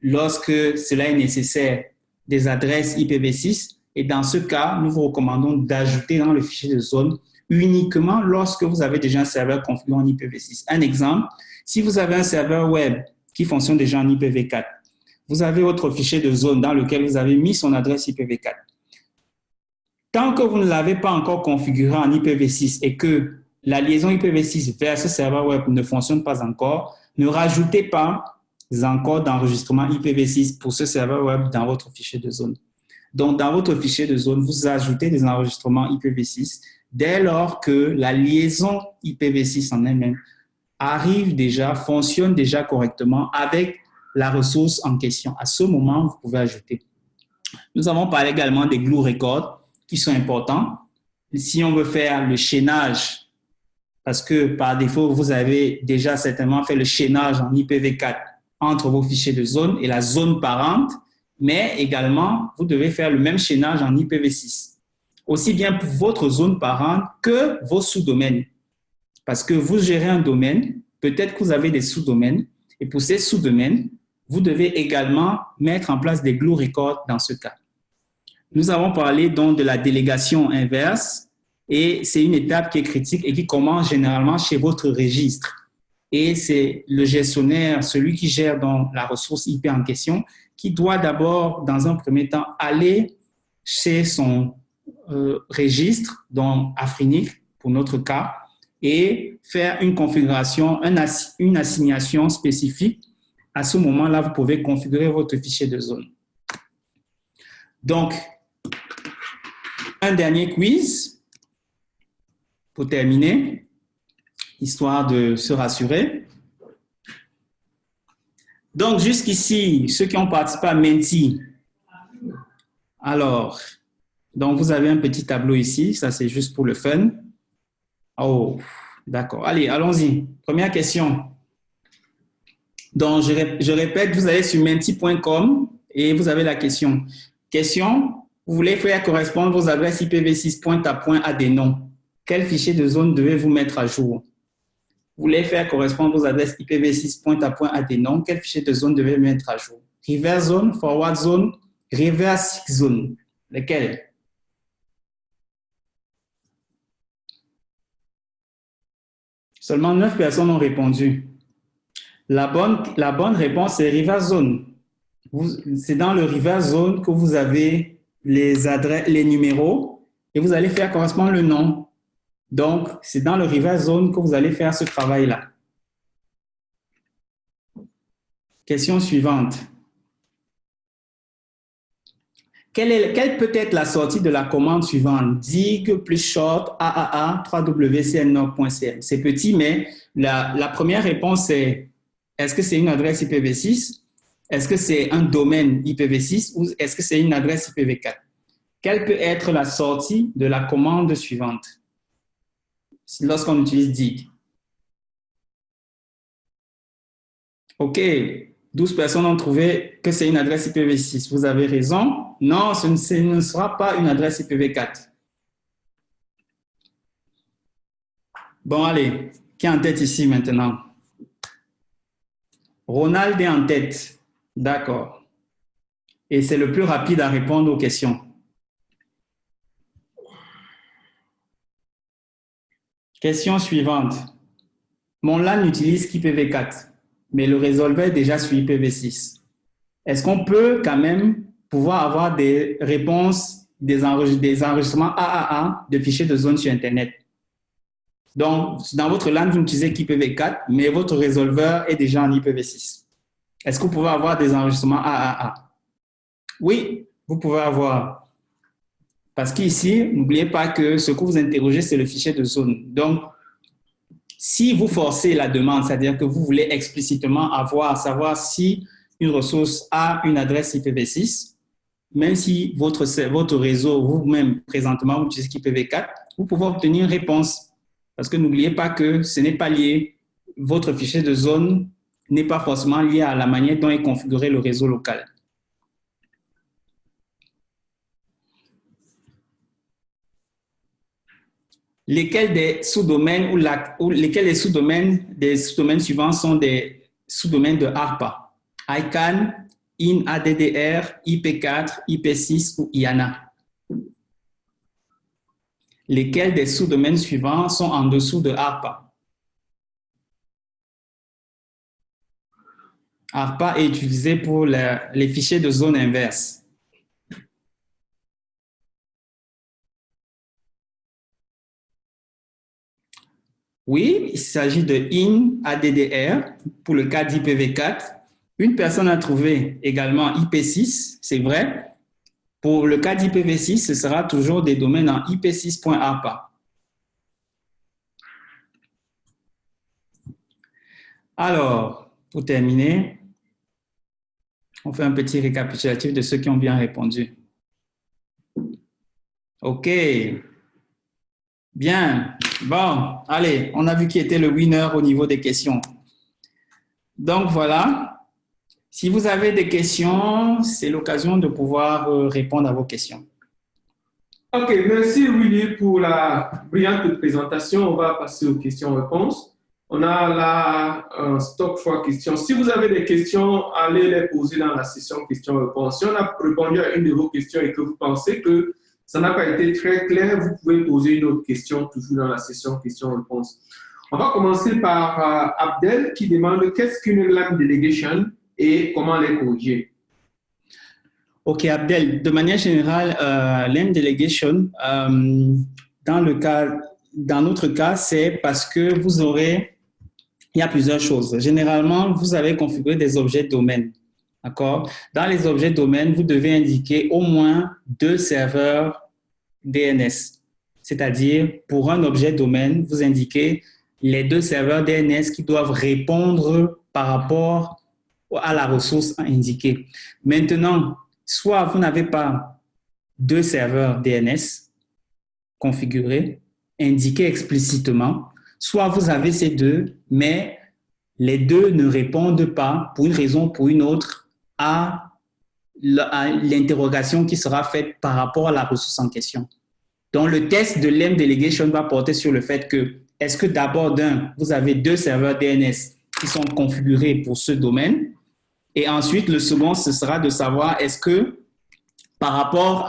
lorsque cela est nécessaire, des adresses IPv6. Et dans ce cas, nous vous recommandons d'ajouter dans le fichier de zone uniquement lorsque vous avez déjà un serveur configuré en IPv6. Un exemple, si vous avez un serveur web qui fonctionne déjà en IPv4, vous avez votre fichier de zone dans lequel vous avez mis son adresse IPv4. Tant que vous ne l'avez pas encore configuré en IPv6 et que la liaison IPv6 vers ce serveur web ne fonctionne pas encore, ne rajoutez pas encore d'enregistrement IPv6 pour ce serveur web dans votre fichier de zone. Donc, dans votre fichier de zone, vous ajoutez des enregistrements IPv6 dès lors que la liaison IPv6 en elle-même arrive déjà, fonctionne déjà correctement avec la ressource en question. À ce moment, vous pouvez ajouter. Nous avons parlé également des glue records qui sont importants. Si on veut faire le chaînage, parce que par défaut, vous avez déjà certainement fait le chaînage en IPv4 entre vos fichiers de zone et la zone parente, mais également, vous devez faire le même chaînage en IPv6, aussi bien pour votre zone parente que vos sous-domaines. Parce que vous gérez un domaine, peut-être que vous avez des sous-domaines, et pour ces sous-domaines, vous devez également mettre en place des glue records dans ce cas. Nous avons parlé donc de la délégation inverse, et c'est une étape qui est critique et qui commence généralement chez votre registre. Et c'est le gestionnaire, celui qui gère donc la ressource IP en question, qui doit d'abord, dans un premier temps, aller chez son registre, donc Afrinic, pour notre cas, et faire une configuration, une assignation spécifique. À ce moment-là, vous pouvez configurer votre fichier de zone. Donc, un dernier quiz pour terminer, histoire de se rassurer. Donc, jusqu'ici, ceux qui ont participé à Menti, alors, donc vous avez un petit tableau ici, ça c'est juste pour le fun. Oh, d'accord. Allez, allons-y. Première question. Donc, je répète, vous allez sur menti.com et vous avez la question. Question, vous voulez faire correspondre vos adresses IPv6 point à point à des noms. Quel fichier de zone devez-vous mettre à jour? Vous voulez faire correspondre vos adresses IPv6 point à point à des noms. Quel fichier de zone devez-vous mettre à jour? Reverse zone, forward zone, reverse zone. Lesquels? Seulement 9 personnes ont répondu. La bonne réponse, c'est reverse zone. C'est dans le reverse zone que vous avez les adresses, les numéros et vous allez faire correspondre le nom. Donc, c'est dans le reverse zone que vous allez faire ce travail-là. Question suivante. Quelle peut être la sortie de la commande suivante? Dig plus short AAA 3wcnord.cm. C'est petit, mais la première réponse c'est est-ce que c'est une adresse IPv6? Est-ce que c'est un domaine IPv6 ou est-ce que c'est une adresse IPv4? Quelle peut être la sortie de la commande suivante lorsqu'on utilise dig? OK, 12 personnes ont trouvé que c'est une adresse IPv6. Vous avez raison. Non, ce ne sera pas une adresse IPv4. Bon, allez, qui est en tête ici maintenant? Ronald est en tête. D'accord. Et c'est le plus rapide à répondre aux questions. Question suivante. Mon LAN n'utilise qu'IPv4, mais le résolveur est déjà sur IPv6. Est-ce qu'on peut quand même pouvoir avoir des réponses, des enregistrements AAA de fichiers de zone sur Internet? Donc, dans votre LAN, vous n'utilisez qu'IPv4, mais votre résolveur est déjà en IPv6. Est-ce que vous pouvez avoir des enregistrements AAA? Oui, vous pouvez avoir. Parce qu'ici, n'oubliez pas que ce que vous interrogez, c'est le fichier de zone. Donc, si vous forcez la demande, c'est-à-dire que vous voulez explicitement savoir si une ressource a une adresse IPv6, même si votre réseau, vous-même, présentement, vous utilisez IPv4, vous pouvez obtenir une réponse. Parce que n'oubliez pas que ce n'est pas lié, votre fichier de zone n'est pas forcément lié à la manière dont est configuré le réseau local. Lesquels des sous-domaines lesquels des sous-domaines suivants sont des sous-domaines de ARPA? ICANN, INADDR, IP4, IP6 ou IANA? Lesquels des sous-domaines suivants sont en dessous de ARPA? ARPA est utilisé pour les fichiers de zone inverse. Oui, il s'agit de INADDR pour le cas d'IPv4. Une personne a trouvé également IP6, c'est vrai. Pour le cas d'IPv6, ce sera toujours des domaines en IP6.ARPA. Alors, pour terminer, on fait un petit récapitulatif de ceux qui ont bien répondu. OK. Bien. Bon, allez, on a vu qui était le winner au niveau des questions. Donc, voilà. Si vous avez des questions, c'est l'occasion de pouvoir répondre à vos questions. OK, merci Willy pour la brillante présentation. On va passer aux questions-réponses. On a là un stock 3 questions. Si vous avez des questions, allez les poser dans la session questions-réponses. Si on a répondu à une de vos questions et que vous pensez que ça n'a pas été très clair, vous pouvez poser une autre question toujours dans la session questions-réponses. On va commencer par Abdel qui demande qu'est-ce qu'une LAN delegation et comment les corriger. OK, Abdel, de manière générale, LAN delegation, dans notre cas, c'est parce que il y a plusieurs choses. Généralement, vous avez configuré des objets domaines. D'accord? Dans les objets domaines, vous devez indiquer au moins 2 serveurs DNS. C'est-à-dire, pour un objet domaine, vous indiquez les 2 serveurs DNS qui doivent répondre par rapport à la ressource indiquée. Maintenant, soit vous n'avez pas 2 serveurs DNS configurés, indiqués explicitement, soit vous avez ces deux, mais les deux ne répondent pas, pour une raison ou pour une autre, à l'interrogation qui sera faite par rapport à la ressource en question. Donc, le test de l'EM Delegation va porter sur le fait que, est-ce que d'abord, vous avez 2 serveurs DNS qui sont configurés pour ce domaine, et ensuite, le second, ce sera de savoir, est-ce que par rapport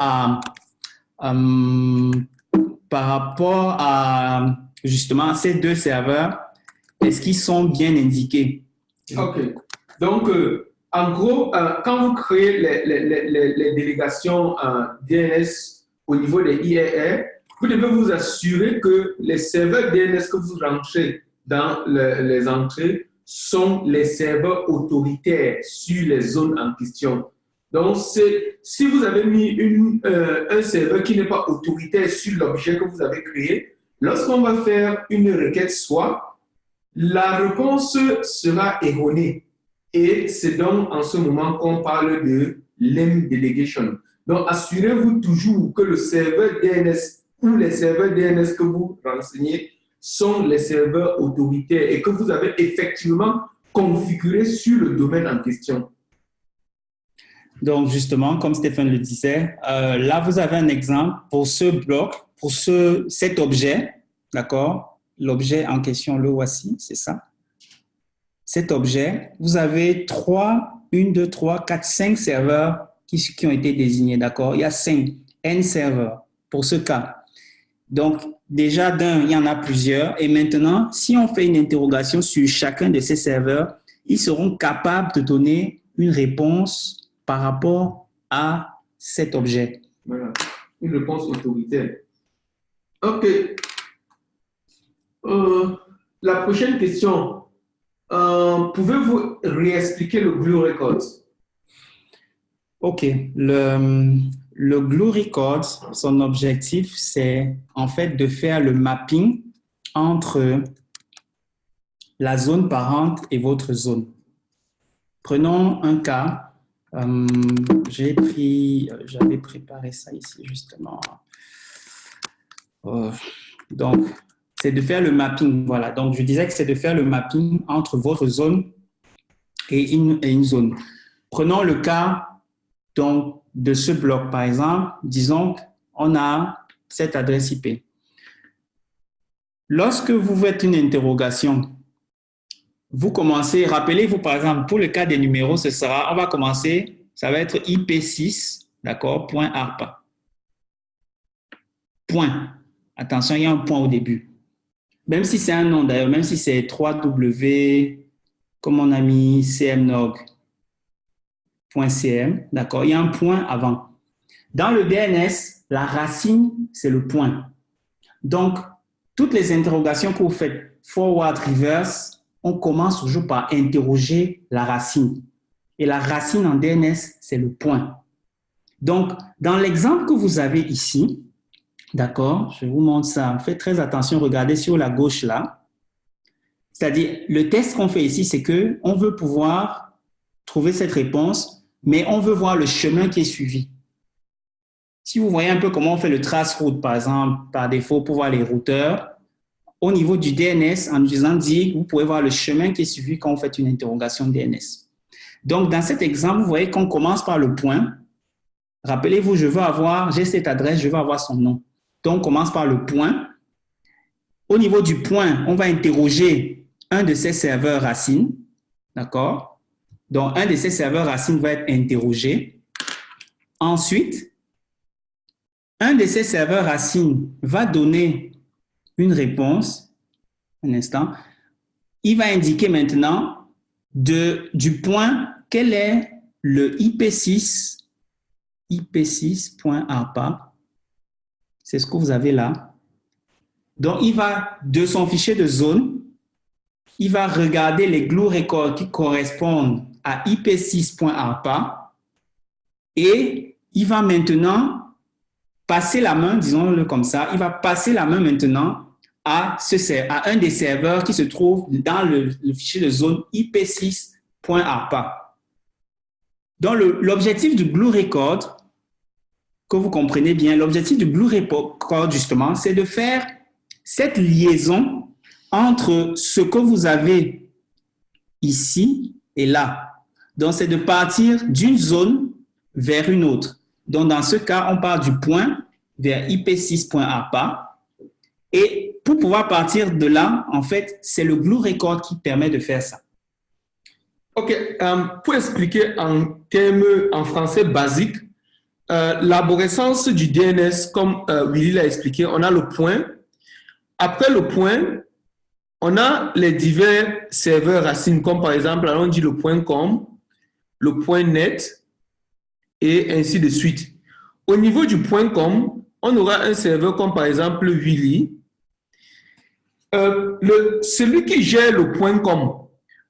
à justement ces 2 serveurs, est-ce qu'ils sont bien indiqués? OK. Donc, en gros, quand vous créez les délégations DNS au niveau des IAR, vous devez vous assurer que les serveurs DNS que vous rentrez dans les entrées sont les serveurs autoritaires sur les zones en question. Donc, si vous avez mis un serveur qui n'est pas autoritaire sur l'objet que vous avez créé, lorsqu'on va faire une requête SWAP, la réponse sera erronée. Et c'est donc en ce moment qu'on parle de LEM Delegation. Donc, assurez-vous toujours que le serveur DNS ou les serveurs DNS que vous renseignez sont les serveurs autoritaires et que vous avez effectivement configuré sur le domaine en question. Donc, justement, comme Stéphane le disait, là, vous avez un exemple pour ce bloc, pour cet objet, d'accord? L'objet en question, le voici, c'est ça. Cet objet, vous avez 5 serveurs qui ont été désignés, d'accord? Il y a 5 N serveurs pour ce cas. Donc, déjà, il y en a plusieurs. Et maintenant, si on fait une interrogation sur chacun de ces serveurs, ils seront capables de donner une réponse par rapport à cet objet. Voilà, une réponse autoritaire. OK. La prochaine question. Pouvez-vous réexpliquer le Glue Records? OK. Le Glue Records, son objectif, c'est en fait de faire le mapping entre la zone parente et votre zone. Prenons un cas. J'avais préparé ça ici justement. Donc, c'est de faire le mapping. Voilà. Donc, je disais que c'est de faire le mapping entre votre zone et une zone. Prenons le cas donc, de ce bloc, par exemple. Disons qu'on a cette adresse IP. Lorsque vous faites une interrogation, vous commencez, rappelez-vous par exemple, pour le cas des numéros, on va commencer, ça va être IP6, d'accord, .arpa. Point. Attention, il y a un point au début. Même si c'est un nom d'ailleurs, même si c'est 3W, comme on a mis cmnog.cm, d'accord, il y a un point avant. Dans le DNS, la racine, c'est le point. Donc, toutes les interrogations que vous faites, forward, reverse, on commence toujours par interroger la racine. Et la racine en DNS, c'est le point. Donc, dans l'exemple que vous avez ici, d'accord, je vous montre ça. Faites très attention, regardez sur la gauche là. C'est-à-dire, le test qu'on fait ici, c'est qu'on veut pouvoir trouver cette réponse, mais on veut voir le chemin qui est suivi. Si vous voyez un peu comment on fait le trace route, par exemple, par défaut, pour voir les routeurs, au niveau du DNS, en utilisant DIG, vous pouvez voir le chemin qui est suivi quand vous faites une interrogation DNS. Donc, dans cet exemple, vous voyez qu'on commence par le point. Rappelez-vous, j'ai cette adresse, je veux avoir son nom. Donc, on commence par le point. Au niveau du point, on va interroger un de ces serveurs racines. D'accord? Donc, un de ces serveurs racines va être interrogé. Ensuite, un de ces serveurs racines va donner une réponse. Un instant. Il va indiquer maintenant du point quel est le IP6.arpa. C'est ce que vous avez là. Donc, il va, de son fichier de zone, il va regarder les glue records qui correspondent à IP6.arpa et il va maintenant passer la main, disons-le comme ça, il va passer la main maintenant à un des serveurs qui se trouve dans le fichier de zone IP6.arpa. Donc, l'objectif du Glue Record, que vous comprenez bien, l'objectif du Glue Record, justement, c'est de faire cette liaison entre ce que vous avez ici et là. Donc, c'est de partir d'une zone vers une autre. Donc, dans ce cas, on part du point vers IP6.APA. Et pour pouvoir partir de là, en fait, c'est le Glue Record qui permet de faire ça. OK. Pour expliquer en termes en français basique, l'arborescence du DNS, comme Willy l'a expliqué, on a le point. Après le point, on a les divers serveurs racines, comme par exemple, on dit le point .com, le point .net, et ainsi de suite. Au niveau du point .com, on aura un serveur comme par exemple Willy. Celui qui gère le point .com,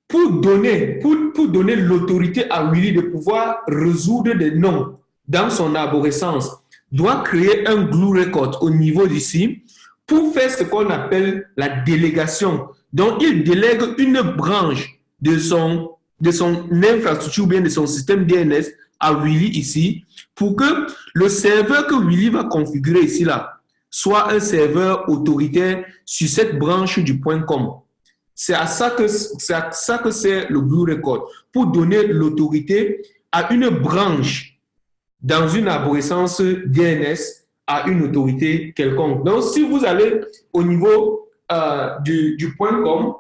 pour donner l'autorité à Willy de pouvoir résoudre des noms dans son arborescence, doit créer un glue record au niveau d'ici pour faire ce qu'on appelle la délégation. Donc, il délègue une branche de son infrastructure ou bien de son système DNS à Willy ici pour que le serveur que Willy va configurer ici là soit un serveur autoritaire sur cette branche du point .com. C'est à ça que c'est le glue record, pour donner l'autorité à une branche dans une arborescence DNS à une autorité quelconque. Donc, si vous allez au niveau du point .com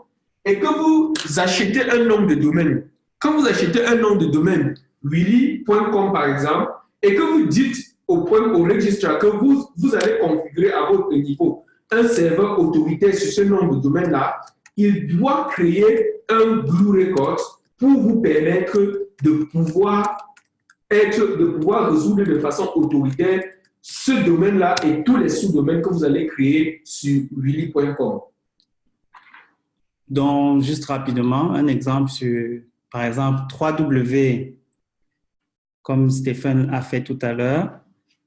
et que vous achetez un nom de domaine, quand vous achetez un nom de domaine, willy.com par exemple, et que vous dites au registrar que vous allez configurer à votre niveau un serveur autoritaire sur ce nom de domaine-là, il doit créer un glue record pour vous permettre de pouvoir résoudre de façon autoritaire ce domaine-là et tous les sous-domaines que vous allez créer sur willy.com. Donc, juste rapidement, un exemple sur, par exemple, 3W, comme Stéphane a fait tout à l'heure.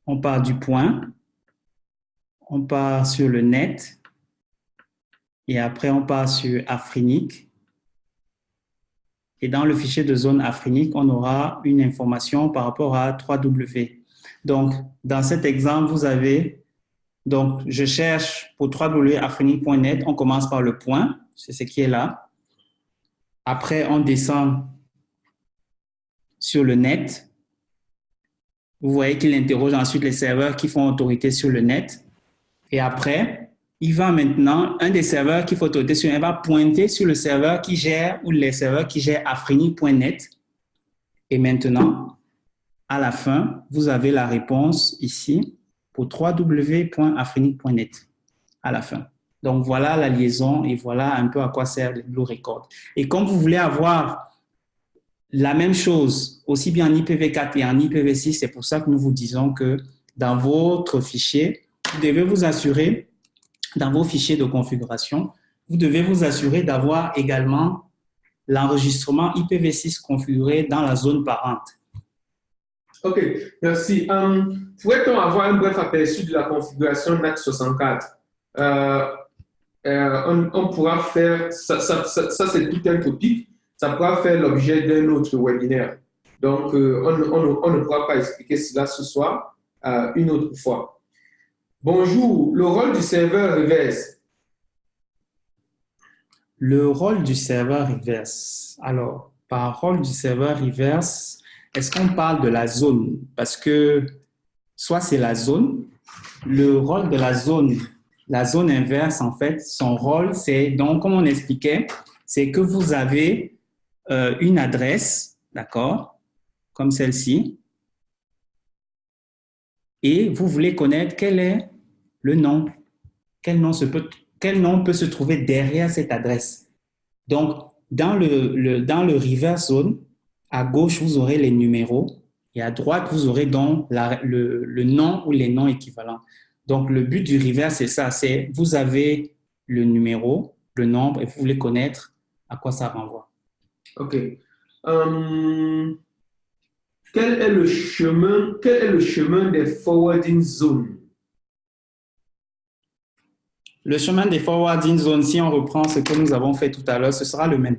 On part du point, on part sur le net, et après on part sur Afrinic. Et dans le fichier de zone Afrinic, on aura une information par rapport à 3W. Donc, dans cet exemple, vous avez, donc je cherche pour 3wafrinic.net, on commence par le point, c'est ce qui est là. Après, on descend sur le net. Vous voyez qu'il interroge ensuite les serveurs qui font autorité sur le net. Et après, il va maintenant, un des serveurs qui fait autorité sur le net va pointer sur le serveur qui gère ou les serveurs qui gèrent afrinic.net. Et maintenant, à la fin, vous avez la réponse ici pour www.afrinic.net à la fin. Donc, voilà la liaison et voilà un peu à quoi sert le glue record. Et comme vous voulez avoir la même chose, aussi bien en IPv4 et en IPv6, c'est pour ça que nous vous disons que dans votre fichier, vous devez vous assurer, dans vos fichiers de configuration, vous devez vous assurer d'avoir également l'enregistrement IPv6 configuré dans la zone parente. OK, merci. Pourrait-on avoir un bref aperçu de la configuration NAT64? On pourra faire, ça c'est tout un topic. Ça pourra faire l'objet d'un autre webinaire. Donc, on ne pourra pas expliquer cela ce soir, une autre fois. Bonjour, le rôle du serveur reverse. Le rôle du serveur reverse. Alors, par rôle du serveur reverse, est-ce qu'on parle de la zone? Parce que soit c'est la zone, le rôle de la zone inverse, en fait, son rôle, c'est, donc, comme on expliquait, c'est que vous avez une adresse, d'accord, comme celle-ci, et vous voulez connaître quel est le nom, quel nom peut se trouver derrière cette adresse. Donc, dans le reverse zone, à gauche, vous aurez les numéros et à droite, vous aurez donc le nom ou les noms équivalents. Donc, le but du reverse, c'est ça, c'est vous avez le numéro, le nombre et vous voulez connaître à quoi ça renvoie. OK. Quel est le chemin des forwarding zones? Le chemin des forwarding zones, si on reprend ce que nous avons fait tout à l'heure, ce sera le même.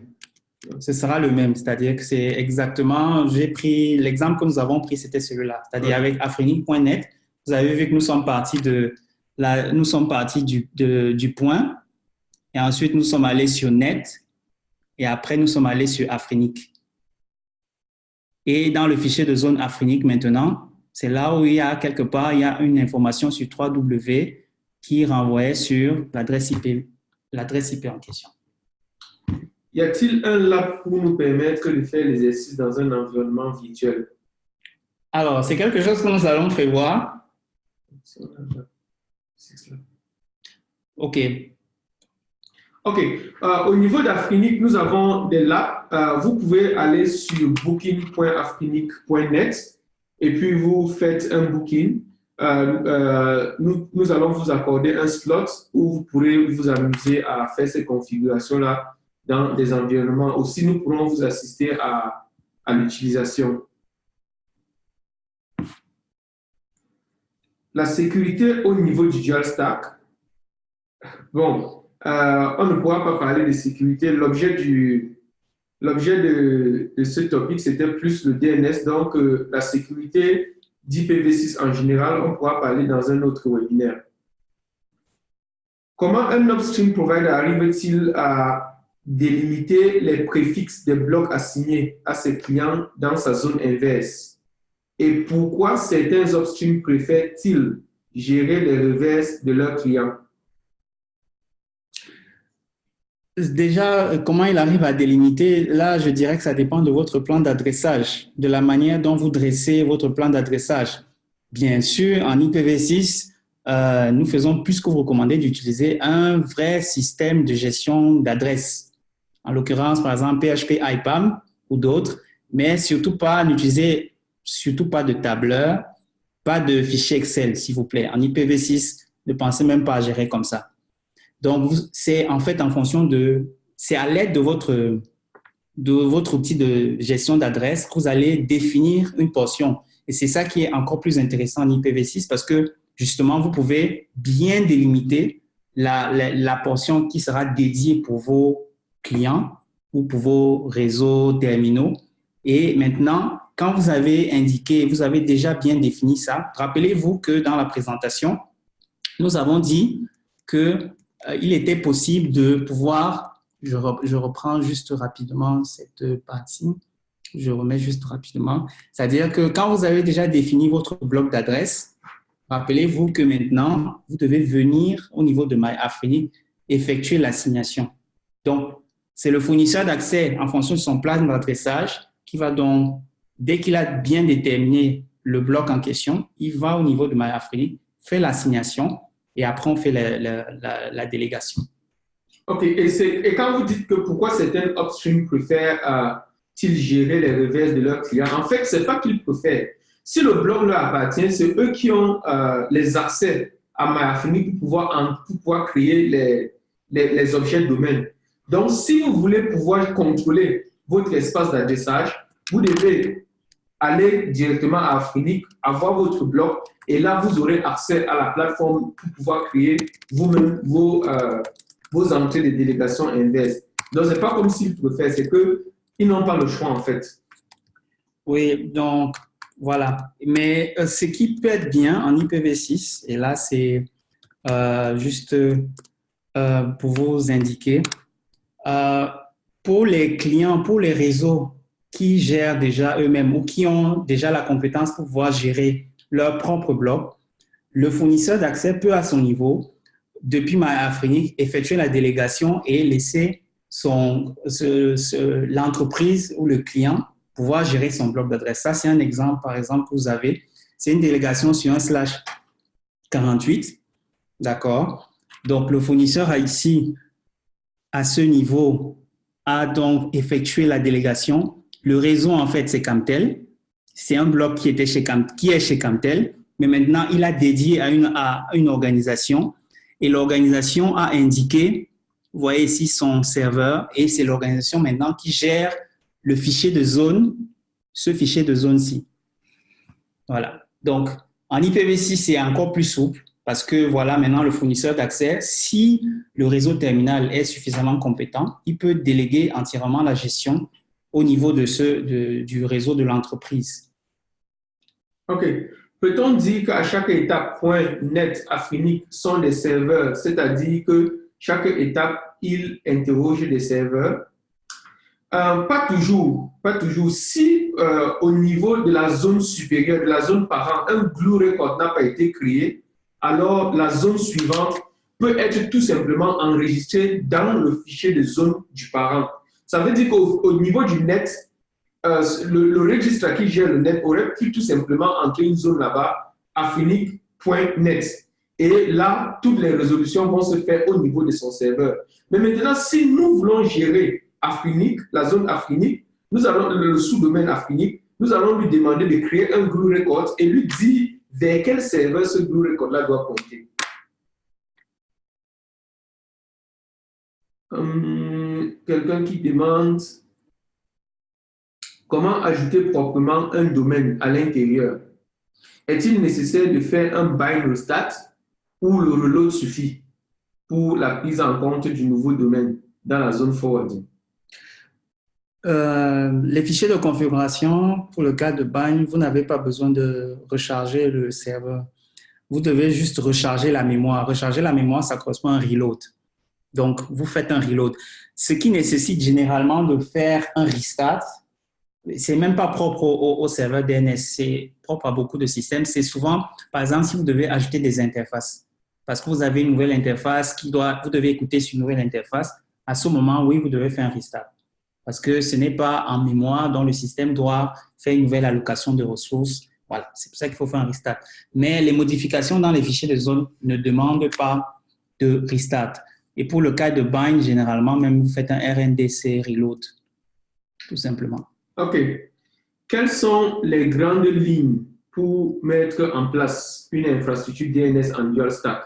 Ce sera le même, c'est-à-dire que c'est exactement, j'ai pris l'exemple que nous avons pris, c'était celui-là, c'est-à-dire avec afrinic.net, vous avez vu que nous sommes partis du point et ensuite nous sommes allés sur net et après, nous sommes allés sur Afrinic. Et dans le fichier de zone Afrinic maintenant, c'est là où il y a quelque part, il y a une information sur 3W qui renvoyait sur l'adresse IP en question. Y a-t-il un lab pour nous permettre de faire l'exercice dans un environnement virtuel? Alors, c'est quelque chose que nous allons prévoir. OK. OK. Au niveau d'Afrinic, nous avons des labs. Vous pouvez aller sur booking.afrinic.net et puis vous faites un booking. Nous allons vous accorder un slot où vous pourrez vous amuser à faire ces configurations-là dans des environnements. Aussi, nous pourrons vous assister à l'utilisation. La sécurité au niveau du dual stack. Bon, on ne pourra pas parler de sécurité. L'objet de ce topic, c'était plus le DNS. Donc, la sécurité d'IPv6 en général, on pourra parler dans un autre webinaire. Comment un upstream provider arrive-t-il à délimiter les préfixes des blocs assignés à ses clients dans sa zone inverse? Et pourquoi certains upstreams préfèrent-ils gérer les reverses de leurs clients? Déjà, comment il arrive à délimiter? Là, je dirais que ça dépend de votre plan d'adressage, de la manière dont vous dressez votre plan d'adressage. Bien sûr, en IPv6, nous faisons plus que vous recommander d'utiliser un vrai système de gestion d'adresse. En l'occurrence, par exemple, PHP IPAM ou d'autres, mais surtout pas n'utilisez surtout pas de tableur, pas de fichier Excel, s'il vous plaît. En IPv6, ne pensez même pas à gérer comme ça. Donc, c'est en fait en fonction c'est à l'aide de votre outil de gestion d'adresse que vous allez définir une portion. Et c'est ça qui est encore plus intéressant en IPv6 parce que justement, vous pouvez bien délimiter la portion qui sera dédiée pour vos clients ou pour vos réseaux terminaux. Et maintenant, quand vous avez indiqué, vous avez déjà bien défini ça, rappelez-vous que dans la présentation, nous avons dit que il était possible de pouvoir, je reprends juste rapidement cette partie, je remets juste rapidement, c'est-à-dire que quand vous avez déjà défini votre bloc d'adresse, rappelez-vous que maintenant, vous devez venir au niveau de MyAfrinic effectuer l'assignation. Donc, c'est le fournisseur d'accès en fonction de son plan d'adressage qui va donc, dès qu'il a bien déterminé le bloc en question, il va au niveau de MyAfrinic, fait l'assignation, et après, on fait la délégation. OK. Et quand vous dites que pourquoi certains upstream préfèrent-ils gérer les reverses de leurs clients, en fait, ce n'est pas qu'ils préfèrent. Si le bloc leur appartient, c'est eux qui ont les accès à MyAfrinic pour pouvoir créer les objets de domaine. Donc, si vous voulez pouvoir contrôler votre espace d'adressage, vous devez aller directement à Afrinic, avoir votre bloc, et là, vous aurez accès à la plateforme pour pouvoir créer vous-même vos entrées de délégation inverse. Donc, ce n'est pas comme s'ils préfèrent, c'est qu'ils n'ont pas le choix, en fait. Oui, donc, voilà. Mais ce qui peut être bien en IPv6, et là, c'est juste pour vous indiquer, pour les clients, pour les réseaux qui gèrent déjà eux-mêmes ou qui ont déjà la compétence pour pouvoir gérer leur propre bloc, le fournisseur d'accès peut à son niveau, depuis MyAfrinic, effectuer la délégation et laisser l'entreprise ou le client pouvoir gérer son bloc d'adresse. Ça, c'est un exemple, par exemple, que vous avez. C'est une délégation sur un /48, d'accord? Donc, le fournisseur a ici, à ce niveau, a donc effectué la délégation. Le réseau, en fait, c'est Camtel. C'est un bloc qui est chez Camtel, mais maintenant, il a dédié à une organisation et l'organisation a indiqué, vous voyez ici son serveur, et c'est l'organisation maintenant qui gère le fichier de zone, ce fichier de zone-ci. Voilà. Donc, en IPv6, c'est encore plus souple parce que voilà, maintenant, le fournisseur d'accès, si le réseau terminal est suffisamment compétent, il peut déléguer entièrement la gestion au niveau du réseau de l'entreprise. OK. Peut-on dire qu'à chaque étape, .NET, Afrinic sont des serveurs, c'est-à-dire que chaque étape, il interroge des serveurs? Pas toujours, pas toujours. Si au niveau de la zone supérieure, de la zone parent, un glue record n'a pas été créé, alors la zone suivante peut être tout simplement enregistrée dans le fichier de zone du parent. Ça veut dire qu'au niveau du net, le registre qui gère le net aurait pu tout simplement entrer une zone là-bas, affinic.net. Et là, toutes les résolutions vont se faire au niveau de son serveur. Mais maintenant, si nous voulons gérer Affinic, la zone Affinic, nous allons le sous-domaine Affinic, nous allons lui demander de créer un glue record et lui dire vers quel serveur ce glue record-là doit pointer. Quelqu'un qui demande comment ajouter proprement un domaine à l'intérieur. Est-il nécessaire de faire un bind restart ou le reload suffit pour la prise en compte du nouveau domaine dans la zone forwarding? Les fichiers de configuration, pour le cas de bind, vous n'avez pas besoin de recharger le serveur. Vous devez juste recharger la mémoire. Recharger la mémoire, ça correspond à un reload. Donc, vous faites un reload. Ce qui nécessite généralement de faire un restart, c'est même pas propre au serveur DNS, c'est propre à beaucoup de systèmes. C'est souvent, par exemple, si vous devez ajouter des interfaces, parce que vous avez une nouvelle interface vous devez écouter sur une nouvelle interface, à ce moment, oui, vous devez faire un restart. Parce que ce n'est pas en mémoire dont le système doit faire une nouvelle allocation de ressources. Voilà, c'est pour ça qu'il faut faire un restart. Mais les modifications dans les fichiers de zone ne demandent pas de restart. Et pour le cas de bind, généralement, même vous faites un RNDC reload, tout simplement. OK. Quelles sont les grandes lignes pour mettre en place une infrastructure DNS en dual stack?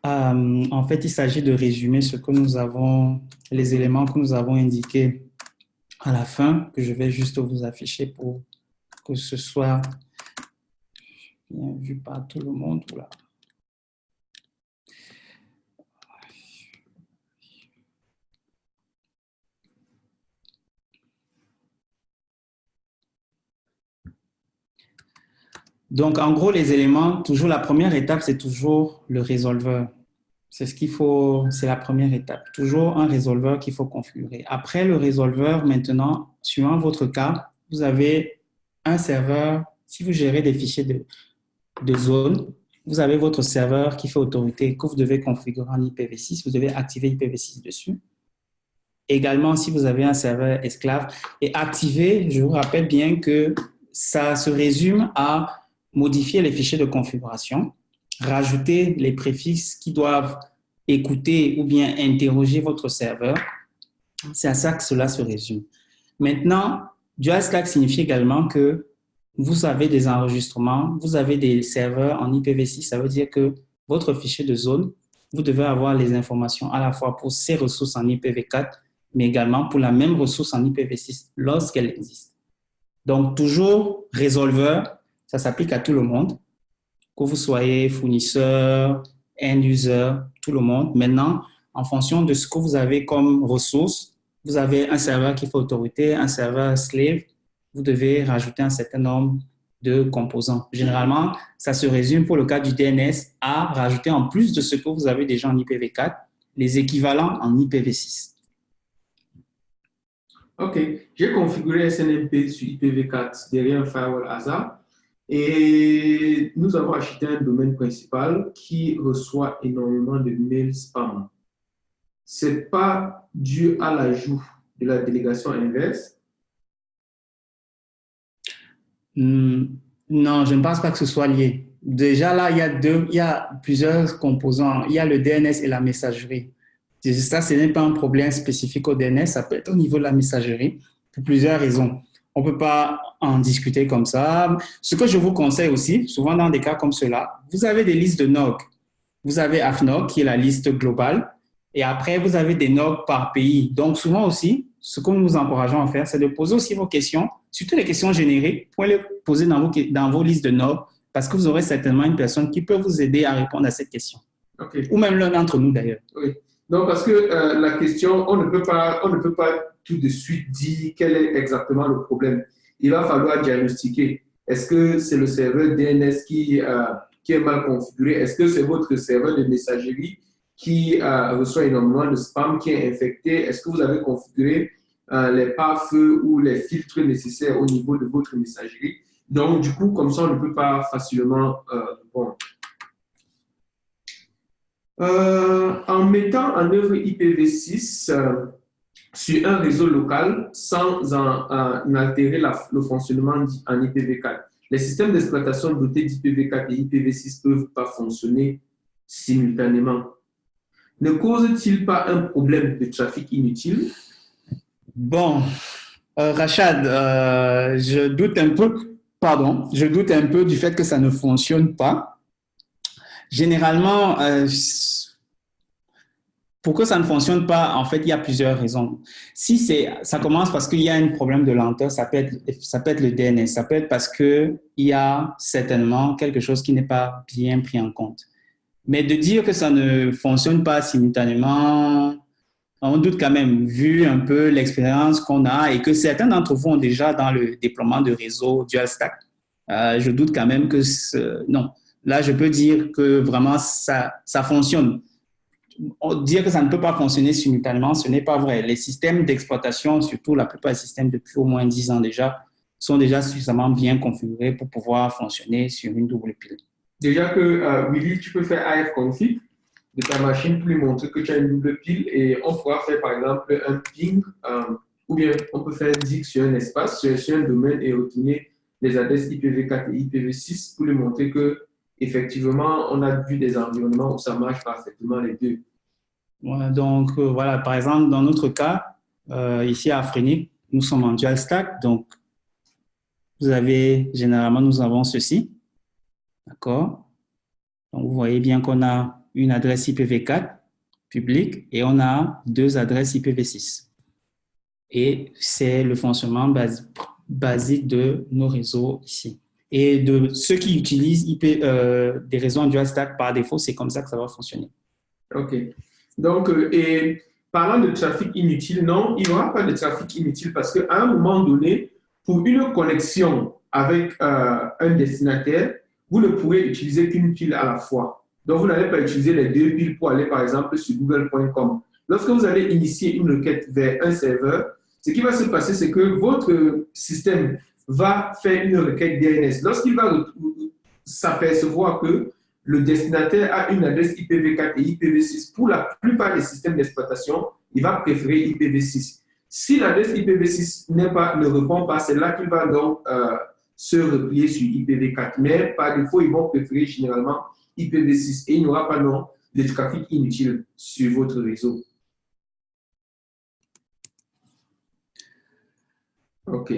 En fait, il s'agit de résumer ce que nous avons, les éléments que nous avons indiqués à la fin, que je vais juste vous afficher pour que ce soit bien vu par tout le monde. Là. Donc, en gros, les éléments, toujours la première étape, c'est toujours le résolveur. C'est ce qu'il faut, c'est la première étape. Toujours un résolveur qu'il faut configurer. Après le résolveur, maintenant, suivant votre cas, vous avez un serveur. Si vous gérez des fichiers de zone, vous avez votre serveur qui fait autorité que vous devez configurer en IPv6. Vous devez activer IPv6 dessus. Également, si vous avez un serveur esclave et activer, je vous rappelle bien que ça se résume à modifier les fichiers de configuration, rajouter les préfixes qui doivent écouter ou bien interroger votre serveur. C'est à ça que cela se résume. Maintenant, dual stack signifie également que vous avez des enregistrements, vous avez des serveurs en IPv6. Ça veut dire que votre fichier de zone, vous devez avoir les informations à la fois pour ces ressources en IPv4, mais également pour la même ressource en IPv6 lorsqu'elle existe. Donc, toujours résolveur, ça s'applique à tout le monde, que vous soyez fournisseur, end-user, tout le monde. Maintenant, en fonction de ce que vous avez comme ressource, vous avez un serveur qui fait autorité, un serveur slave, vous devez rajouter un certain nombre de composants. Généralement, ça se résume pour le cas du DNS à rajouter en plus de ce que vous avez déjà en IPv4, les équivalents en IPv6. OK. J'ai configuré SNMP sur IPv4 derrière un firewall hasard et nous avons acheté un domaine principal qui reçoit énormément de mails spam. Ce n'est pas dû à l'ajout de la délégation inverse? Non, je ne pense pas que ce soit lié. Déjà là, il y a plusieurs composants. Il y a le DNS et la messagerie. Ça, ce n'est pas un problème spécifique au DNS, ça peut être au niveau de la messagerie pour plusieurs raisons. On ne peut pas en discuter comme ça. Ce que je vous conseille aussi, souvent dans des cas comme cela, vous avez des listes de NOG. Vous avez AFNOG qui est la liste globale et après, vous avez des NOG par pays. Donc, souvent aussi, ce que nous vous encourageons à faire, c'est de poser aussi vos questions, surtout les questions génériques, pour les poser dans vos listes de NOG parce que vous aurez certainement une personne qui peut vous aider à répondre à cette question. Okay. Ou même l'un d'entre nous d'ailleurs. Oui. Non, parce que la question, on ne peut pas tout de suite dire quel est exactement le problème. Il va falloir diagnostiquer. Est-ce que c'est le serveur DNS qui est mal configuré? Est-ce que c'est votre serveur de messagerie qui reçoit énormément de spam, qui est infecté? Est-ce que vous avez configuré les pare-feux ou les filtres nécessaires au niveau de votre messagerie? Donc, du coup, comme ça, on ne peut pas facilement répondre. En mettant en œuvre IPv6 sur un réseau local sans en altérer le fonctionnement en IPv4. Les systèmes d'exploitation dotés d'IPv4 et IPv6 ne peuvent pas fonctionner simultanément. Ne cause-t-il pas un problème de trafic inutile? Bon, Rachad, je doute un peu du fait que ça ne fonctionne pas. Généralement, pourquoi ça ne fonctionne pas? En fait, il y a plusieurs raisons. Si ça commence parce qu'il y a un problème de lenteur, ça peut être le DNS. Ça peut être parce qu'il y a certainement quelque chose qui n'est pas bien pris en compte. Mais de dire que ça ne fonctionne pas simultanément, on doute quand même, vu un peu l'expérience qu'on a et que certains d'entre vous ont déjà dans le déploiement de réseau dual stack. Je doute quand même que non. Là, je peux dire que vraiment ça fonctionne. Dire que ça ne peut pas fonctionner simultanément, ce n'est pas vrai. Les systèmes d'exploitation, surtout la plupart des systèmes depuis au moins 10 ans déjà, sont déjà suffisamment bien configurés pour pouvoir fonctionner sur une double pile. Déjà que, Willy, tu peux faire AF-config de ta machine pour lui montrer que tu as une double pile et on pourra faire par exemple un ping ou bien on peut faire dig sur un espace, sur un domaine et obtenir les adresses IPv4 et IPv6 pour lui montrer que effectivement on a vu des environnements où ça marche parfaitement les deux. Ouais, donc voilà, par exemple dans notre cas, ici à Afrinic, nous sommes en dual stack, donc généralement nous avons ceci, d'accord? Donc vous voyez bien qu'on a une adresse IPv4 publique et on a deux adresses IPv6. Et c'est le fonctionnement basique de nos réseaux ici. Et de ceux qui utilisent des réseaux en dual stack par défaut, c'est comme ça que ça va fonctionner. OK. Donc, et parlant de trafic inutile, non, il n'y aura pas de trafic inutile parce qu'à un moment donné, pour une connexion avec un destinataire, vous ne pourrez utiliser qu'une pile à la fois. Donc, vous n'allez pas utiliser les deux piles pour aller, par exemple, sur google.com. Lorsque vous allez initier une requête vers un serveur, ce qui va se passer, c'est que votre système va faire une requête DNS. Lorsqu'il va s'apercevoir que le destinataire a une adresse IPv4 et IPv6, pour la plupart des systèmes d'exploitation, il va préférer IPv6. Si l'adresse IPv6 ne répond pas, c'est là qu'il va donc se replier sur IPv4. Mais par défaut, ils vont préférer généralement IPv6 et il n'y aura pas de trafic inutile sur votre réseau. OK.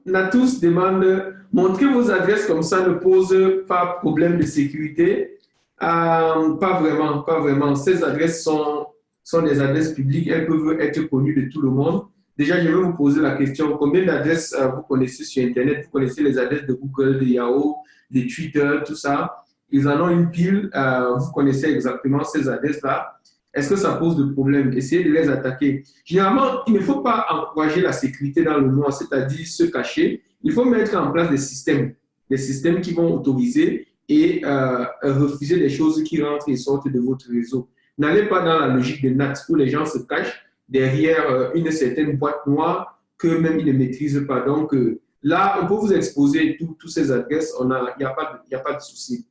Natus demande, montrer vos adresses comme ça ne pose pas problème de sécurité. Pas vraiment, pas vraiment. Ces adresses sont des adresses publiques, elles peuvent être connues de tout le monde. Déjà, je vais vous poser la question, combien d'adresses vous connaissez sur Internet? Vous connaissez les adresses de Google, de Yahoo, de Twitter, tout ça. Ils en ont une pile, vous connaissez exactement ces adresses-là. Est-ce que ça pose de problème? Essayez de les attaquer. Généralement, il ne faut pas encourager la sécurité dans le noir, c'est-à-dire se cacher. Il faut mettre en place des systèmes qui vont autoriser et refuser les choses qui rentrent et sortent de votre réseau. N'allez pas dans la logique de NAT où les gens se cachent derrière une certaine boîte noire qu'eux-mêmes ils ne maîtrisent pas. Donc là, on peut vous exposer toutes ces adresses, il n'y a pas de souci.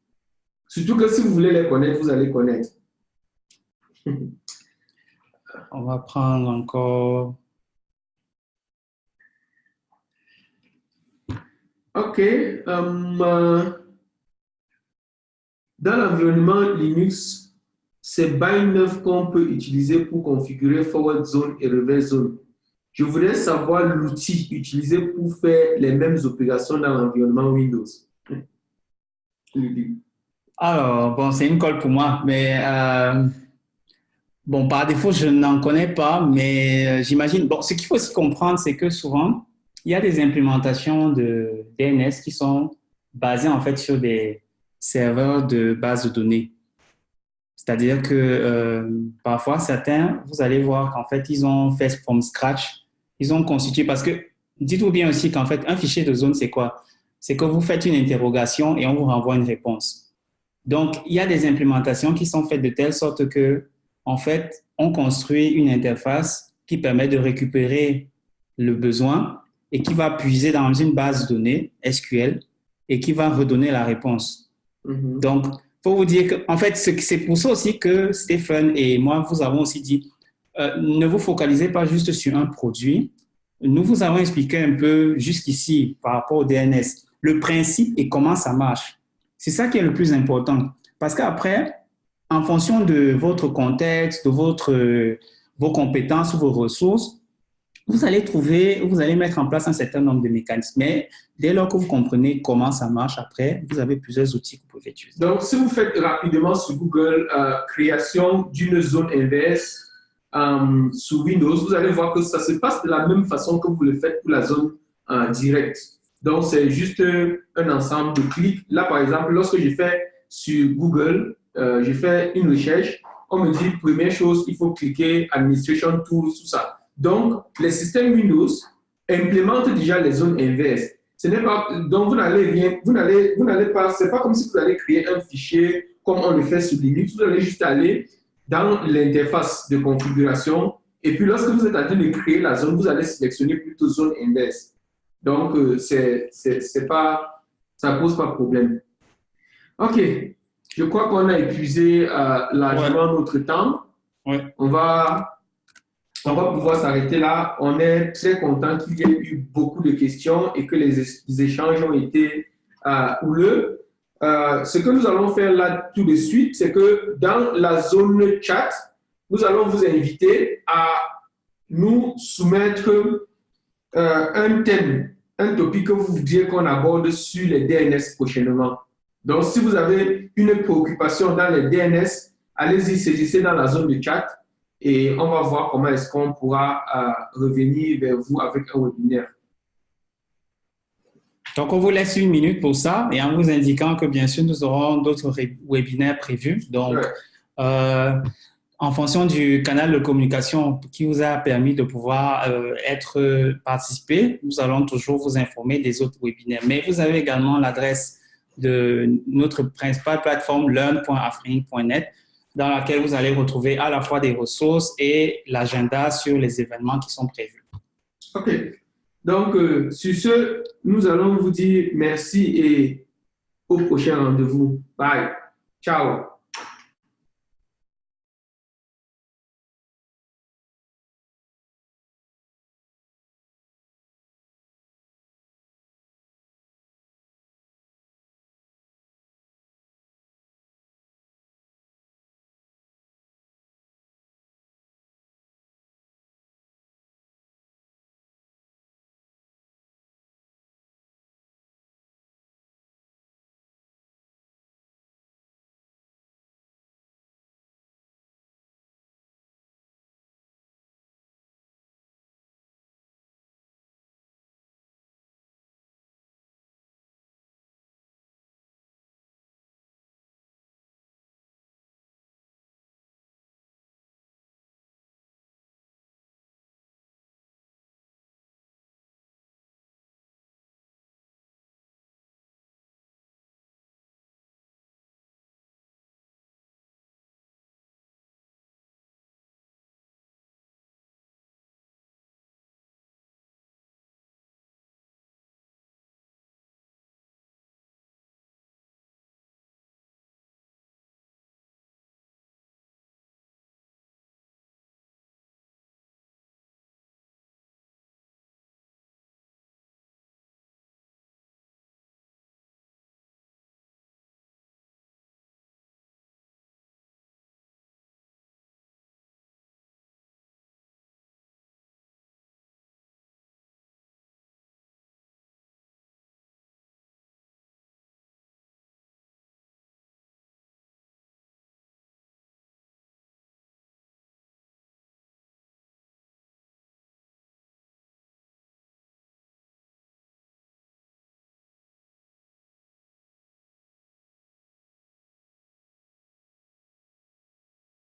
Surtout que si vous voulez les connaître, vous allez connaître. On va prendre encore. OK. Dans l'environnement Linux, c'est BY9 qu'on peut utiliser pour configurer forward zone et reverse zone. Je voudrais savoir l'outil utilisé pour faire les mêmes opérations dans l'environnement Windows. Alors, bon, c'est une colle pour moi, mais bon, par défaut, je n'en connais pas, mais j'imagine. Bon, ce qu'il faut aussi comprendre, c'est que souvent, il y a des implémentations de DNS qui sont basées en fait sur des serveurs de base de données. C'est-à-dire que parfois, certains, vous allez voir qu'en fait, ils ont fait from scratch, ils ont constitué, parce que dites-vous bien aussi qu'en fait, un fichier de zone, c'est quoi? c'est que vous faites une interrogation et on vous renvoie une réponse. Donc, il y a des implémentations qui sont faites de telle sorte que, en fait, on construit une interface qui permet de récupérer le besoin et qui va puiser dans une base de données SQL et qui va redonner la réponse. Donc, il faut vous dire que, en fait, c'est pour ça aussi que Stéphane et moi, vous avons aussi dit, ne vous focalisez pas juste sur un produit. Nous vous avons expliqué un peu jusqu'ici par rapport au DNS, le principe et comment ça marche. C'est ça qui est le plus important. Parce qu'après, en fonction de votre contexte, de vos compétences ou vos ressources, vous allez mettre en place un certain nombre de mécanismes. Mais dès lors que vous comprenez comment ça marche après, vous avez plusieurs outils que vous pouvez utiliser. Donc, si vous faites rapidement sur Google création d'une zone inverse sur Windows, vous allez voir que ça se passe de la même façon que vous le faites pour la zone directe. Donc, c'est juste un ensemble de clics. Là, par exemple, lorsque j'ai fait sur Google, j'ai fait une recherche, on me dit, première chose, il faut cliquer Administration Tools, tout ça. Donc, les systèmes Windows implémentent déjà les zones inverses. Ce n'est pas, donc vous n'allez pas, c'est pas comme si vous allez créer un fichier comme on le fait sur Linux. Vous allez juste aller dans l'interface de configuration et puis lorsque vous êtes en train de créer la zone, vous allez sélectionner plutôt zone inverse. Donc, c'est pas, ça pose pas de problème. OK. Je crois qu'on a épuisé largement notre temps. Ouais. On va pouvoir s'arrêter là. On est très content qu'il y ait eu beaucoup de questions et que les échanges ont été houleux. Ce que nous allons faire là tout de suite, c'est que dans la zone chat, nous allons vous inviter à nous soumettre un thème, un topic que vous voudriez qu'on aborde sur les DNS prochainement. Donc, si vous avez une préoccupation dans les DNS, allez-y, saisissez dans la zone de chat et on va voir comment est-ce qu'on pourra revenir vers vous avec un webinaire. Donc, on vous laisse une minute pour ça et en vous indiquant que, bien sûr, nous aurons d'autres webinaires prévus. Donc, en fonction du canal de communication qui vous a permis de pouvoir participer, nous allons toujours vous informer des autres webinaires. Mais vous avez également l'adresse de notre principale plateforme learn.afrique.net dans laquelle vous allez retrouver à la fois des ressources et l'agenda sur les événements qui sont prévus. OK. Donc, sur ce, nous allons vous dire merci et au prochain rendez-vous. Bye. Ciao.